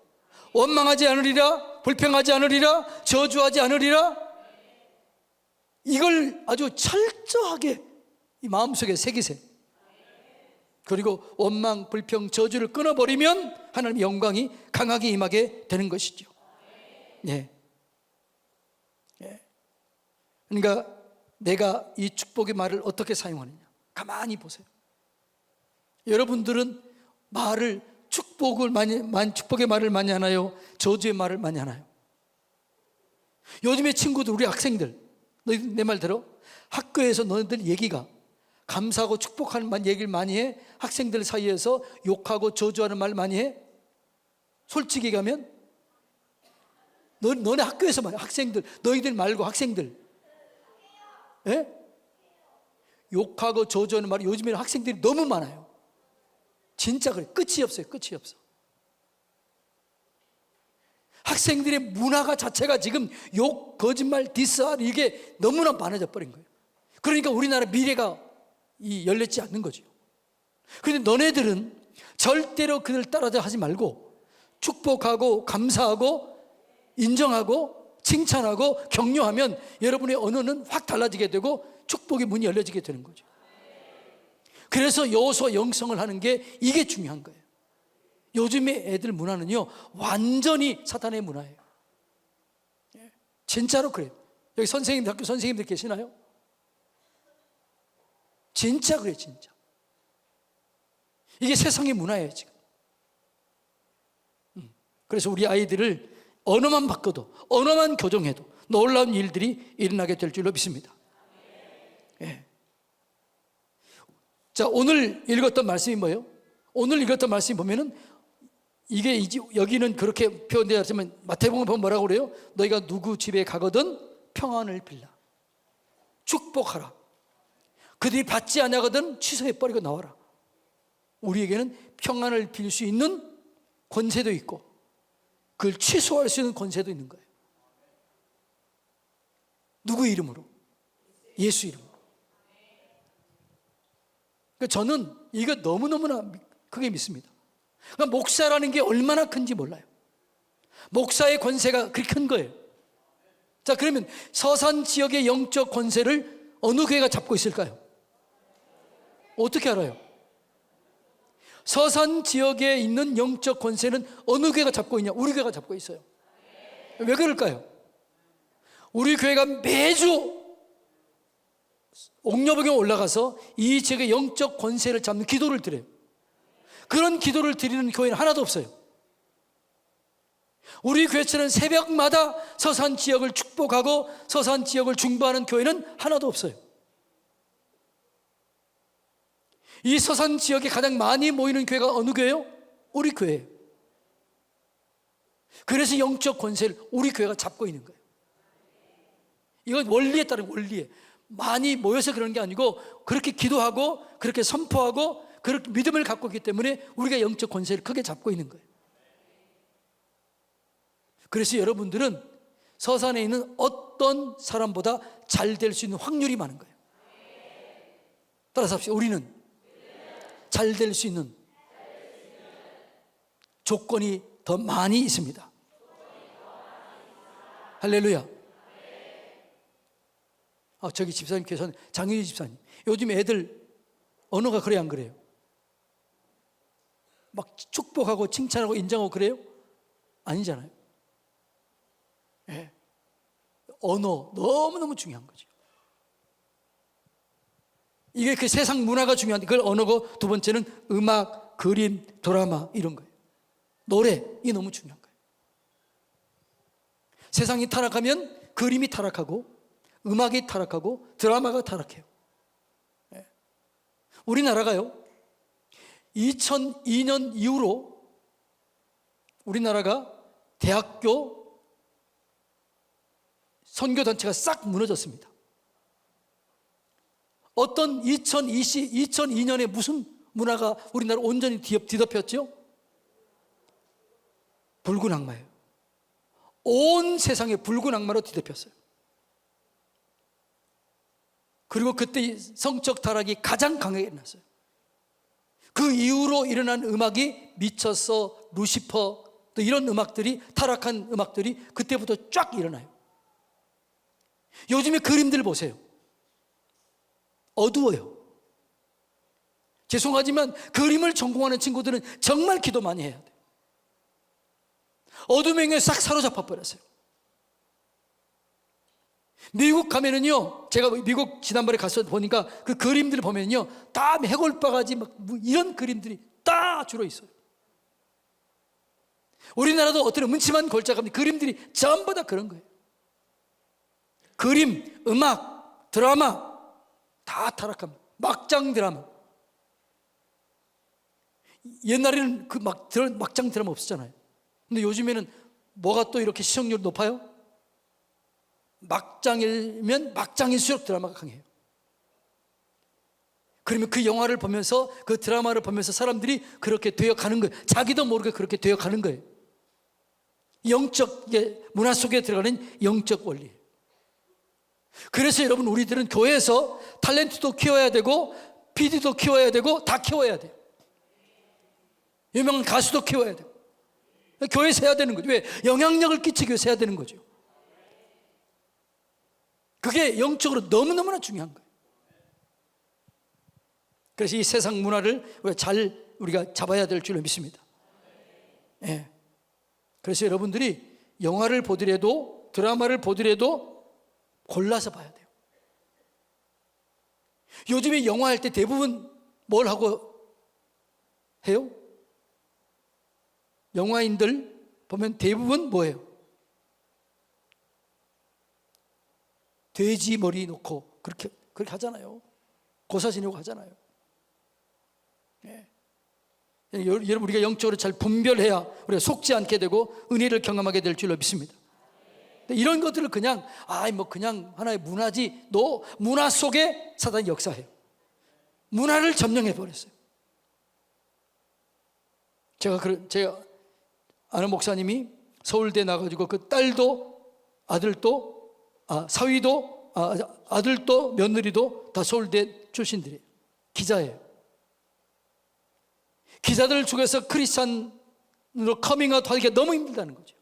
S1: 원망하지 않으리라, 불평하지 않으리라, 저주하지 않으리라, 이걸 아주 철저하게 이 마음속에 새기세요. 그리고 원망, 불평, 저주를 끊어버리면 하나님의 영광이 강하게 임하게 되는 것이죠. 예. 예. 그러니까 내가 이 축복의 말을 어떻게 사용하느냐, 가만히 보세요. 여러분들은 축복의 말을 많이 하나요? 저주의 말을 많이 하나요? 요즘의 친구들, 우리 학생들, 너희들 내 말 들어? 학교에서 너희들 얘기가 감사하고 축복하는 얘기를 많이 해? 학생들 사이에서 욕하고 저주하는 말 많이 해? 솔직히 가면 너네 학교에서 말이야. 학생들, 너희들 말고 학생들, 예? 욕하고 저주하는 말이 요즘에는 학생들이 너무 많아요. 진짜 그래. 끝이 없어요. 끝이 없어. 학생들의 문화가 자체가 지금 욕, 거짓말, 디스할, 이게 너무나 많아져 버린 거예요. 그러니까 우리나라 미래가 열렸지 않는 거죠. 그런데 너네들은 절대로 그들 따라서 하지 말고 축복하고 감사하고 인정하고 칭찬하고 격려하면 여러분의 언어는 확 달라지게 되고 축복의 문이 열려지게 되는 거죠. 그래서 여호수아 영성을 하는 게 이게 중요한 거예요. 요즘의 애들 문화는요, 완전히 사탄의 문화예요. 진짜로 그래요. 여기 선생님들, 학교 선생님들 계시나요? 진짜 그래요, 진짜. 이게 세상의 문화예요, 지금. 그래서 우리 아이들을 언어만 바꿔도, 언어만 교정해도 놀라운 일들이 일어나게 될 줄로 믿습니다. 예. 자, 오늘 읽었던 말씀이 뭐예요? 오늘 읽었던 말씀이 보면은 이게 여기는 그렇게 표현되어 있지만 마태복음 보면 뭐라고 그래요? 너희가 누구 집에 가거든 평안을 빌라, 축복하라. 그들이 받지 아니하거든 취소해버리고 나와라. 우리에게는 평안을 빌 수 있는 권세도 있고 그걸 취소할 수 있는 권세도 있는 거예요. 누구 이름으로? 예수 이름으로. 그러니까 저는 이거 너무너무나 크게 믿습니다. 그러니까 목사라는 게 얼마나 큰지 몰라요. 목사의 권세가 그렇게 큰 거예요. 자, 그러면 서산 지역의 영적 권세를 어느 교회가 잡고 있을까요? 어떻게 알아요? 서산 지역에 있는 영적 권세는 어느 교회가 잡고 있냐? 우리 교회가 잡고 있어요. 왜 그럴까요? 우리 교회가 매주 옥녀복에 올라가서 이 지역의 영적 권세를 잡는 기도를 드려요. 그런 기도를 드리는 교회는 하나도 없어요. 우리 교회처럼 새벽마다 서산 지역을 축복하고 서산 지역을 중보하는 교회는 하나도 없어요. 이 서산 지역에 가장 많이 모이는 교회가 어느 교회예요? 우리 교회예요. 그래서 영적 권세를 우리 교회가 잡고 있는 거예요. 이건 원리에 따른 원리에 많이 모여서 그런 게 아니고 그렇게 기도하고 그렇게 선포하고 그렇게 믿음을 갖고 있기 때문에 우리가 영적 권세를 크게 잡고 있는 거예요. 그래서 여러분들은 서산에 있는 어떤 사람보다 잘 될 수 있는 확률이 많은 거예요. 따라서 합시다. 우리는 잘 될 수 있는 조건이 더 많이 있습니다. 할렐루야. 저기 집사님께서는 장윤희 집사님, 요즘 애들 언어가 그래 안 그래요? 막 축복하고 칭찬하고 인정하고 그래요? 아니잖아요. 예. 언어 너무너무 중요한 거죠. 이게 그 세상 문화가 중요한데 그걸 언어고, 두 번째는 음악, 그림, 드라마 이런 거예요. 노래, 이게 너무 중요한 거예요. 세상이 타락하면 그림이 타락하고 음악이 타락하고 드라마가 타락해요. 우리나라가요 2002년 이후로 우리나라가 대학교 선교단체가 싹 무너졌습니다. 어떤 2002년에 무슨 문화가 우리나라 온전히 뒤덮였죠? 붉은 악마예요. 온 세상에 붉은 악마로 뒤덮였어요. 그리고 그때 성적 타락이 가장 강하게 일어났어요. 그 이후로 일어난 음악이 미쳐서, 루시퍼, 또 이런 음악들이, 타락한 음악들이 그때부터 쫙 일어나요. 요즘에 그림들 보세요. 어두워요. 죄송하지만 그림을 전공하는 친구들은 정말 기도 많이 해야 돼요. 어둠에 싹 사로잡아 버렸어요. 미국 가면은요, 제가 미국 지난번에 가서 보니까 그 그림들 보면요, 다 해골바가지 막 이런 그림들이 다 주로 있어요. 우리나라도 어떤 문치만 골자가 그림들이 전부 다 그런 거예요. 그림, 음악, 드라마 다 타락합니다. 막장 드라마. 옛날에는 그 막장 드라마 없었잖아요. 근데 요즘에는 뭐가 또 이렇게 시청률이 높아요? 막장이면 막장일수록 드라마가 강해요. 그러면 그 영화를 보면서, 그 드라마를 보면서 사람들이 그렇게 되어가는 거예요. 자기도 모르게 그렇게 되어가는 거예요. 영적, 문화 속에 들어가는 영적 원리. 그래서 여러분, 우리들은 교회에서 탤런트도 키워야 되고 PD도 키워야 되고 다 키워야 돼요. 유명한 가수도 키워야 돼요. 교회에서 해야 되는 거죠. 왜? 영향력을 끼치기 위해서 해야 되는 거죠. 그게 영적으로 너무너무나 중요한 거예요. 그래서 이 세상 문화를 우리가 잡아야 될 줄로 믿습니다. 예. 그래서 여러분들이 영화를 보더라도, 드라마를 보더라도 골라서 봐야 돼요. 요즘에 영화 할 때 대부분 뭘 하고 해요? 영화인들 보면 대부분 뭐예요? 돼지 머리 놓고 그렇게 하잖아요. 고사 지내고 하잖아요. 예. 여러분, 우리가 영적으로 잘 분별해야 우리가 속지 않게 되고 은혜를 경험하게 될 줄로 믿습니다. 이런 것들을 그냥 그냥 하나의 문화지, 문화 속에 사단이 역사해요. 문화를 점령해 버렸어요. 제가 아는 목사님이 서울대 나가지고 그 딸도 아들도 사위도 아들도 며느리도 다 서울대 출신들이에요. 기자예요. 기자들을 죽여서 크리스찬으로 커밍아웃 하기가 너무 힘들다는 거죠.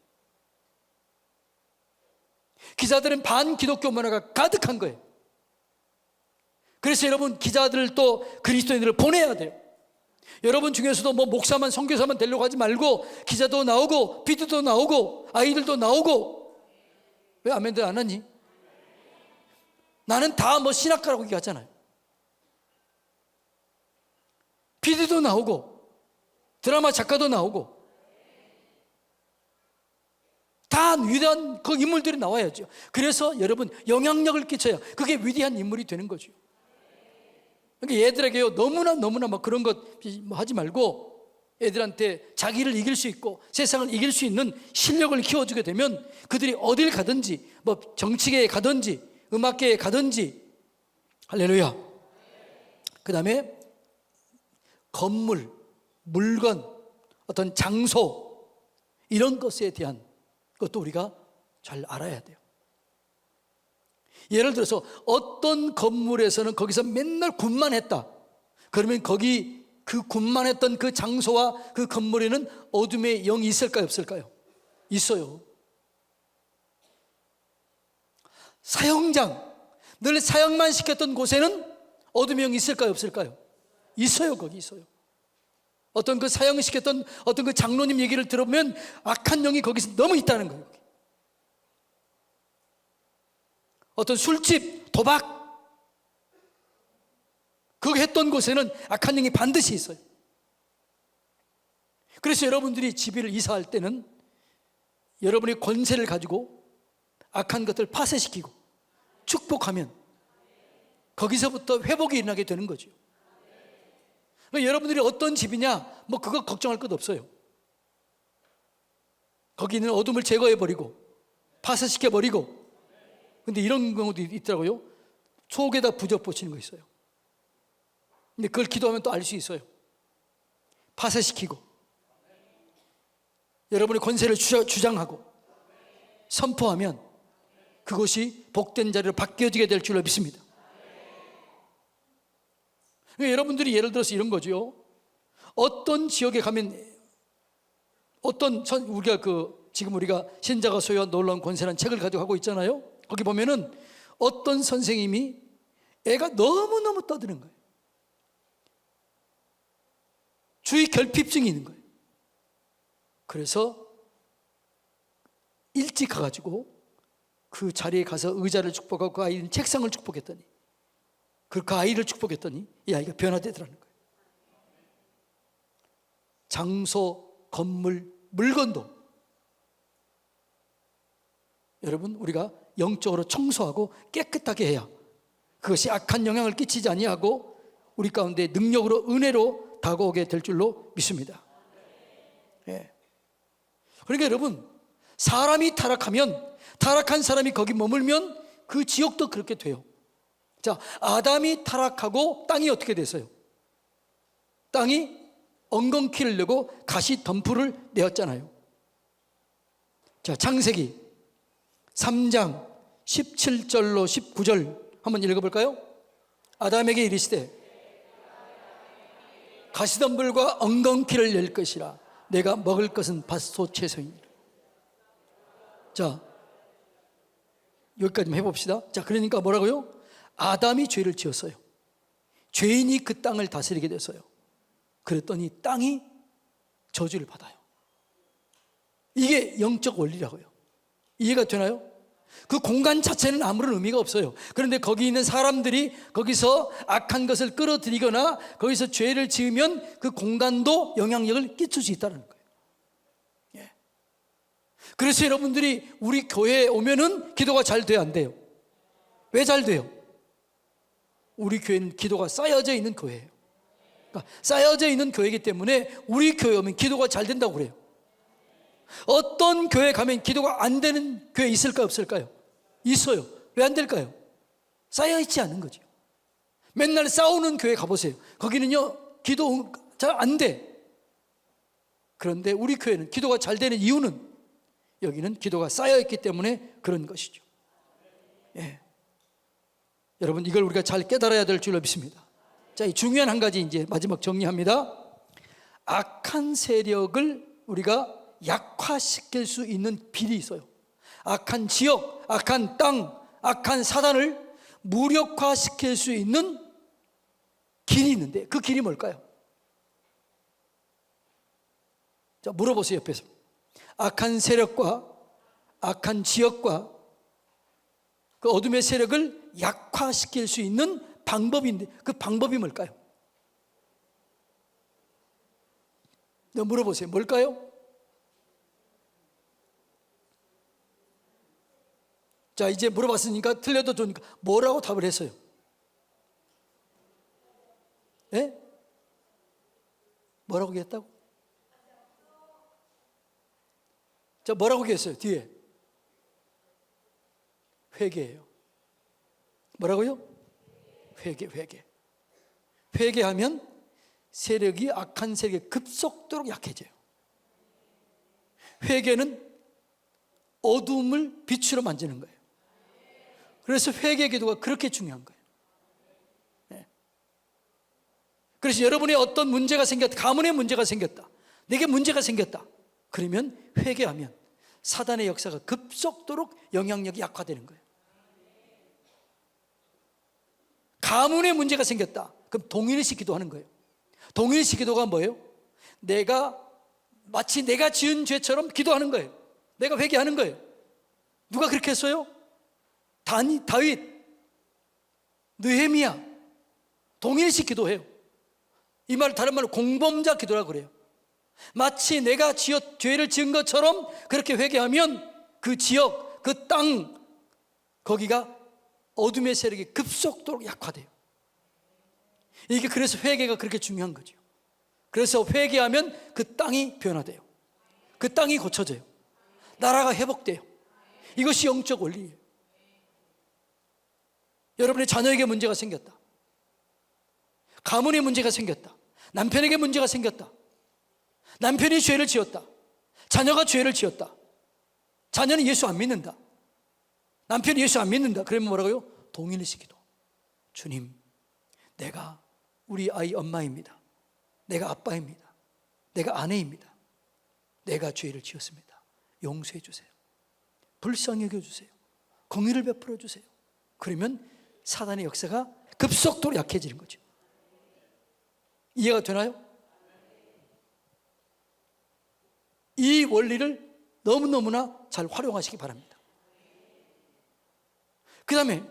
S1: 기자들은 반기독교 문화가 가득한 거예요. 그래서 여러분, 기자들도 그리스도인들을 보내야 돼요. 여러분 중에서도 목사만, 선교사만 되려고 하지 말고 기자도 나오고 PD도 나오고 아이들도 나오고. 왜 아멘들 안 하니? 나는 다 신학가라고 얘기하잖아요. PD도 나오고 드라마 작가도 나오고 다 위대한 그 인물들이 나와야죠. 그래서 여러분, 영향력을 끼쳐야 그게 위대한 인물이 되는 거죠. 그러니까 얘들에게요, 너무나 막 그런 것 하지 말고 애들한테 자기를 이길 수 있고 세상을 이길 수 있는 실력을 키워주게 되면 그들이 어딜 가든지, 정치계에 가든지 음악계에 가든지, 할렐루야. 그 다음에 건물, 물건, 어떤 장소, 이런 것에 대한 것도 우리가 잘 알아야 돼요. 예를 들어서 어떤 건물에서는 거기서 맨날 군만했다. 그러면 거기 그 군만했던 그 장소와 그 건물에는 어둠의 영이 있을까요, 없을까요? 있어요. 사형장, 늘 사형만 시켰던 곳에는 어둠의 영이 있을까요, 없을까요? 있어요. 거기 있어요. 어떤 그 사형시켰던 어떤 그 장로님 얘기를 들어보면 악한 영이 거기서 너무 있다는 거예요. 어떤 술집, 도박, 그거 했던 곳에는 악한 영이 반드시 있어요. 그래서 여러분들이 집을 이사할 때는 여러분의 권세를 가지고 악한 것들을 파쇄시키고 축복하면 거기서부터 회복이 일어나게 되는 거죠. 그러니까 여러분들이 어떤 집이냐, 뭐 그거 걱정할 것 없어요. 거기 있는 어둠을 제거해버리고 파쇄시켜버리고. 근데 이런 경우도 있더라고요. 속에다 부적 붙이는 거 있어요. 근데 그걸 기도하면 또 알 수 있어요. 파쇄시키고 여러분의 권세를 주장하고 선포하면 그것이 복된 자리로 바뀌어지게 될 줄로 믿습니다. 그러니까 여러분들이 예를 들어서 이런 거죠. 어떤 지역에 가면 지금 우리가 신자가 소유한 놀라운 권세라는 책을 가지고 하고 있잖아요. 거기 보면은 어떤 선생님이 애가 너무너무 떠드는 거예요. 주의 결핍증이 있는 거예요. 그래서 일찍 가가지고 그 자리에 가서 의자를 축복하고 그 아이는 책상을 축복했더니, 그 아이를 축복했더니 이 아이가 변화되더라는 거예요. 장소, 건물, 물건도 여러분 우리가 영적으로 청소하고 깨끗하게 해야 그것이 악한 영향을 끼치지 아니하고 우리 가운데 능력으로 은혜로 다가오게 될 줄로 믿습니다. 예. 그러니까 여러분, 사람이 타락하면, 타락한 사람이 거기 머물면 그 지역도 그렇게 돼요. 자, 아담이 타락하고 땅이 어떻게 됐어요? 땅이 엉겅퀴를 내고 가시 덤불을 내었잖아요. 자, 창세기 3장 17절로 19절 한번 읽어볼까요? 아담에게 이르시되 가시덤불과 엉겅퀴를 낼 것이라 내가 먹을 것은 밭소 채소이니라. 자, 여기까지 해봅시다. 자, 그러니까 뭐라고요? 아담이 죄를 지었어요. 죄인이 그 땅을 다스리게 됐어요. 그랬더니 땅이 저주를 받아요. 이게 영적 원리라고요. 이해가 되나요? 그 공간 자체는 아무런 의미가 없어요. 그런데 거기 있는 사람들이 거기서 악한 것을 끌어들이거나 거기서 죄를 지으면 그 공간도 영향력을 끼칠 수 있다는 거예요. 예. 그래서 여러분들이 우리 교회에 오면은 기도가 잘 돼요, 안 돼요? 왜 잘 돼요? 우리 교회는 기도가 쌓여져 있는 교회예요. 그러니까 쌓여져 있는 교회이기 때문에 우리 교회 오면 기도가 잘 된다고 그래요. 어떤 교회 가면 기도가 안 되는 교회 있을까 없을까요? 있어요. 왜 안 될까요? 쌓여있지 않은 거죠. 맨날 싸우는 교회 가보세요. 거기는요 기도 잘 안 돼. 그런데 우리 교회는 기도가 잘 되는 이유는 여기는 기도가 쌓여있기 때문에 그런 것이죠. 예. 여러분, 이걸 우리가 잘 깨달아야 될 줄로 믿습니다. 자, 이 중요한 한 가지 이제 마지막 정리합니다. 악한 세력을 우리가 약화시킬 수 있는 길이 있어요. 악한 지역, 악한 땅, 악한 사단을 무력화시킬 수 있는 길이 있는데 그 길이 뭘까요? 자, 물어보세요. 옆에서. 악한 세력과 악한 지역과 그 어둠의 세력을 약화시킬 수 있는 방법인데 그 방법이 뭘까요? 물어보세요. 뭘까요? 자, 이제 물어봤으니까 틀려도 좋으니까 뭐라고 답을 했어요? 예? 뭐라고 했다고? 자, 뭐라고 했어요? 뒤에 회개예요. 뭐라고요? 회개. 회개하면 세력이 악한 세력이 급속도로 약해져요. 회개는 어둠을 빛으로 만지는 거예요. 그래서 회개 기도가 그렇게 중요한 거예요. 네. 그래서 여러분의 어떤 문제가 생겼다, 가문에 문제가 생겼다, 내게 문제가 생겼다, 그러면 회개하면 사단의 역사가 급속도로 영향력이 약화되는 거예요. 가문에 문제가 생겼다, 그럼 동일시 기도하는 거예요. 동일시 기도가 뭐예요? 마치 내가 지은 죄처럼 기도하는 거예요. 내가 회개하는 거예요. 누가 그렇게 했어요? 다윗, 느헤미야, 동일시 기도해요. 이 말 다른 말로 공범자 기도라고 그래요. 마치 내가 죄를 지은 것처럼 그렇게 회개하면 그 지역, 그 땅, 거기가 어둠의 세력이 급속도로 약화돼요. 이게 그래서 회개가 그렇게 중요한 거죠. 그래서 회개하면 그 땅이 변화돼요. 그 땅이 고쳐져요. 나라가 회복돼요. 이것이 영적 원리예요. 여러분의 자녀에게 문제가 생겼다. 가문에 문제가 생겼다. 남편에게 문제가 생겼다. 남편이 죄를 지었다. 자녀가 죄를 지었다. 자녀는 예수 안 믿는다. 남편이 예수 안 믿는다. 그러면 뭐라고요? 동일시 기도. 주님, 내가 우리 아이 엄마입니다. 내가 아빠입니다. 내가 아내입니다. 내가 죄를 지었습니다. 용서해 주세요. 불쌍히 여겨주세요. 공의를 베풀어 주세요. 그러면 사단의 역사가 급속도로 약해지는 거죠. 이해가 되나요? 이 원리를 너무너무나 잘 활용하시기 바랍니다. 그 다음에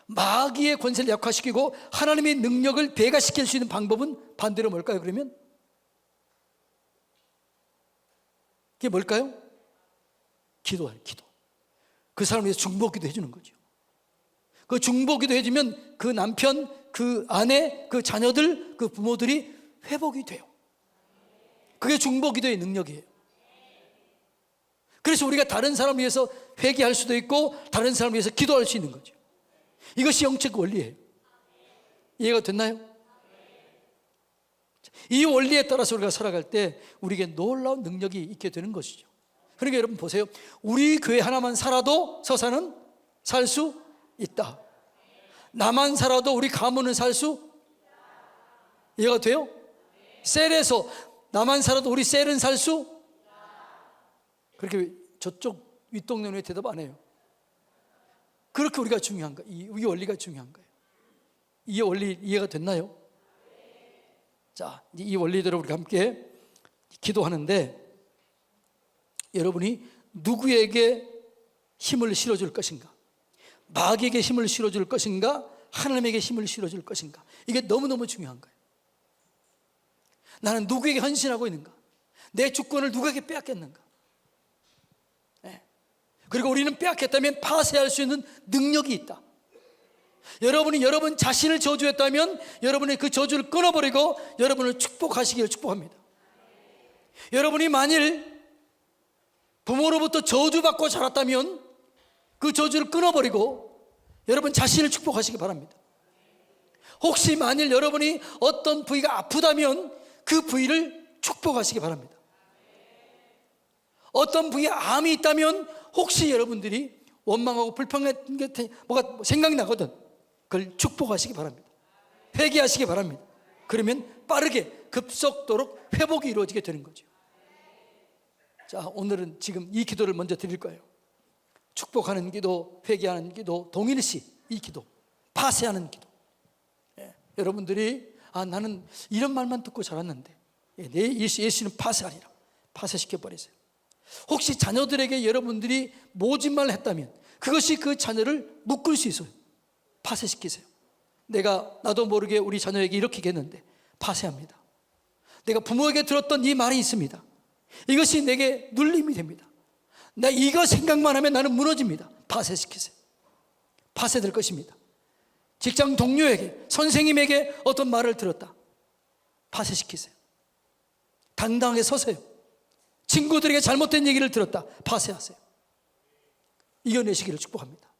S1: 마귀의 권세를 약화시키고 하나님의 능력을 배가시킬 수 있는 방법은 반대로 뭘까요? 그러면 그게 뭘까요? 기도예요. 기도. 그 사람을 위해서 중보기도 해주는 거죠. 그 중보기도 해주면 그 남편, 그 아내, 그 자녀들, 그 부모들이 회복이 돼요. 그게 중보기도의 능력이에요. 그래서 우리가 다른 사람을 위해서 회개할 수도 있고 다른 사람을 위해서 기도할 수 있는 거죠. 이것이 영적 원리예요. 이해가 됐나요? 이 원리에 따라서 우리가 살아갈 때 우리에게 놀라운 능력이 있게 되는 것이죠. 그러니까 여러분 보세요. 우리 교회 하나만 살아도 서사는 살 수 있다. 나만 살아도 우리 가문은 살 수 이해가 돼요? 셀에서 나만 살아도 우리 셀은 살 수 그렇게 저쪽 윗동네는 왜 대답 안 해요? 그렇게 우리가 중요한 거예요. 이 원리가 중요한 거예요. 이 원리 이해가 됐나요? 자, 이 원리대로 우리가 함께 기도하는데 여러분이 누구에게 힘을 실어줄 것인가? 마귀에게 힘을 실어줄 것인가? 하나님에게 힘을 실어줄 것인가? 이게 너무너무 중요한 거예요. 나는 누구에게 헌신하고 있는가? 내 주권을 누구에게 빼앗겼는가? 네. 그리고 우리는 빼앗겼다면 파쇄할 수 있는 능력이 있다. 여러분이 여러분 자신을 저주했다면 여러분이 그 저주를 끊어버리고 여러분을 축복하시기를 축복합니다. 여러분이 만일 부모로부터 저주받고 자랐다면 그 저주를 끊어버리고 여러분 자신을 축복하시기 바랍니다. 혹시 만일 여러분이 어떤 부위가 아프다면 그 부위를 축복하시기 바랍니다. 어떤 부위에 암이 있다면 혹시 여러분들이 원망하고 불평한 게 뭐가 생각나거든 그걸 축복하시기 바랍니다. 회개하시기 바랍니다. 그러면 빠르게 급속도로 회복이 이루어지게 되는 거죠. 자, 오늘은 지금 이 기도를 먼저 드릴 거예요. 축복하는 기도, 회개하는 기도, 동일시 이 기도, 파쇄하는 기도. 여러분들이 나는 이런 말만 듣고 자랐는데 예수는 파쇄하리라. 파쇄시켜버리세요. 혹시 자녀들에게 여러분들이 모진 말을 했다면 그것이 그 자녀를 묶을 수 있어요. 파쇄시키세요. 나도 모르게 우리 자녀에게 이렇게 했는데 파쇄합니다. 내가 부모에게 들었던 이 말이 있습니다. 이것이 내게 눌림이 됩니다. 나 이거 생각만 하면 나는 무너집니다. 파쇄시키세요. 파쇄될 것입니다. 직장 동료에게, 선생님에게 어떤 말을 들었다. 파쇄시키세요. 당당하게 서세요. 친구들에게 잘못된 얘기를 들었다. 파쇄하세요. 이겨내시기를 축복합니다.